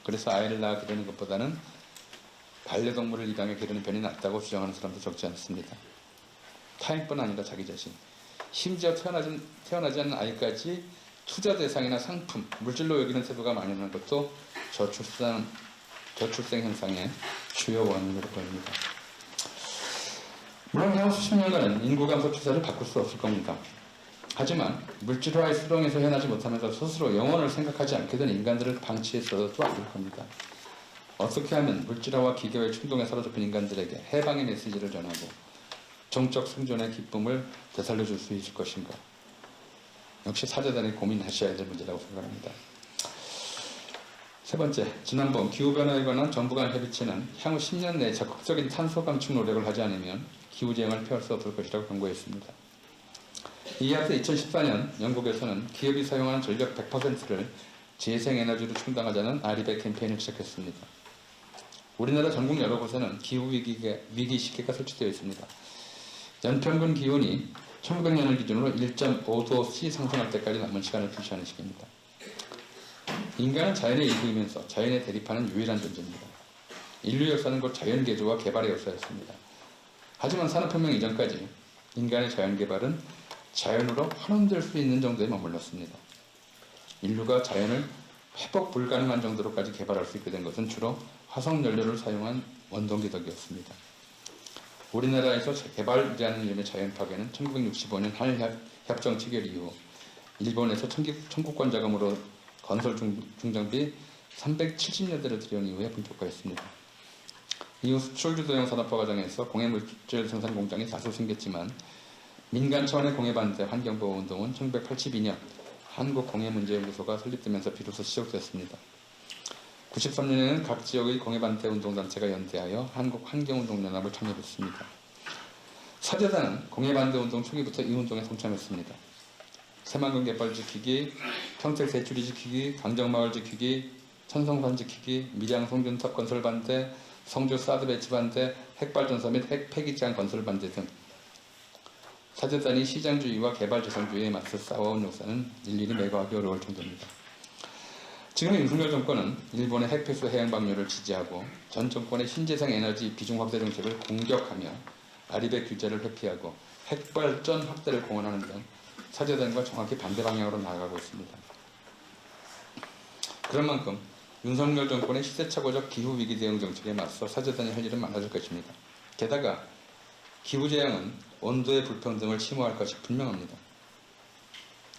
그래서 아이를 낳아 기르는 것보다는 반려동물을 입양해 기르는 편이 낫다고 주장하는 사람도 적지 않습니다. 타인뿐 아니라 자기 자신, 심지어 태어나지 않은 아이까지 투자 대상이나 상품, 물질로 여기는 태도가 만연한 것도 저출생 현상의 주요 원인으로 보입니다. 물론 향후 수십 년간은 인구 감소 추세를 바꿀 수 없을 겁니다. 하지만 물질화의 수렁에서 헤어나지 못하면서 스스로 영혼을 생각하지 않게 된 인간들을 방치했어도 안 될 겁니다. 어떻게 하면 물질화와 기계의 충동에 사로잡힌 인간들에게 해방의 메시지를 전하고 정적 생존의 기쁨을 되살려줄 수 있을 것인가? 역시 사제단이 고민하셔야 될 문제라고 생각합니다. 세 번째, 지난번 기후변화에 관한 정부 간 협의체는 향후 10년 내에 적극적인 탄소 감축 노력을 하지 않으면 기후재앙을 피할 수 없을 것이라고 경고했습니다. 이에 앞서 2014년 영국에서는 기업이 사용하는 전력 100%를 재생에너지로 충당하자는 아리백 캠페인을 시작했습니다. 우리나라 전국 여러 곳에는 기후 위기 시계가 설치되어 있습니다. 연평균 기온이 1900년을 기준으로 1.5도C 상승할 때까지 남은 시간을 표시하는 시기입니다. 인간은 자연의 일부이면서 자연에 대립하는 유일한 존재입니다. 인류 역사는 곧 자연개조와 개발의 역사였습니다. 하지만 산업혁명 이전까지 인간의 자연개발은 자연으로 환원될 수 있는 정도에 머물렀습니다. 인류가 자연을 회복 불가능한 정도로까지 개발할 수 있게 된 것은 주로 화석연료를 사용한 원동기 덕이었습니다. 우리나라에서 개발이라는 이름의 자연 파괴는 1965년 한일협정 체결 이후 일본에서 청구권 자금으로 건설 중장비 370여 대를 들여온 이후에 본격화했습니다. 이후 수출주도형 산업화 과정에서 공해물질 생산 공장이 다수 생겼지만 민간 차원의 공해 반대 환경보호 운동은 1982년 한국공해문제연구소가 설립되면서 비로소 시작됐습니다. 93년에는 각 지역의 공해반대 운동단체가 연대하여 한국환경운동연합을 창립했습니다. 사재단은 공해반대 운동 초기부터 이 운동에 동참했습니다. 새만금 갯벌 지키기, 평택 대추리 지키기, 강정마을 지키기, 천성산 지키기, 밀양 송균탑 건설 반대, 성주 사드 배치 반대, 핵발전소 및 핵폐기장 건설 반대 등 사재단이 시장주의와 개발지상주의에 맞서 싸워온 역사는 일일이 매거하기 어려울 정도입니다. 지금의 윤석열 정권은 일본의 핵폐수 해양 방류를 지지하고 전 정권의 신재생 에너지 비중 확대 정책을 공격하며 아리백 규제를 회피하고 핵발전 확대를 공언하는 등 사재단과 정확히 반대 방향으로 나아가고 있습니다. 그런 만큼 윤석열 정권의 시대착오적 기후위기 대응 정책에 맞서 사재단이 할 일은 많아질 것입니다. 게다가 기후재앙은 온도의 불평등을 심화할 것이 분명합니다.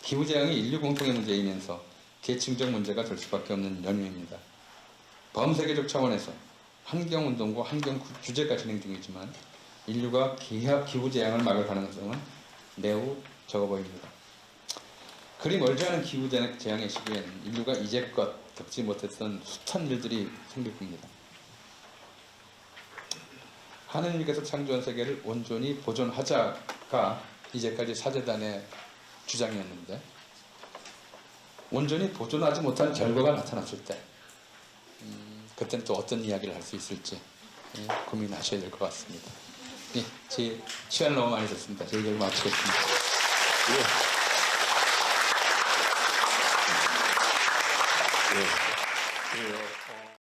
기후재앙이 인류 공통의 문제이면서 계층적 문제가 될 수밖에 없는 연유입니다. 범세계적 차원에서 환경운동과 환경규제가 진행 중이지만 인류가 기후재앙을 막을 가능성은 매우 적어 보입니다. 그리 멀지 않은 기후재앙의 시기에는 인류가 이제껏 겪지 못했던 숱한 일들이 생길 겁니다. 하느님께서 창조한 세계를 온전히 보존하자가 이제까지 사재단의 주장이었는데 온전히 보존하지 못한 결과가 나타났을 때 그때는 또 어떤 이야기를 할 수 있을지 고민하셔야 될 것 같습니다. 예, 제 시간을 너무 많이 썼습니다. 제 얘기를 마치겠습니다. 예. 예.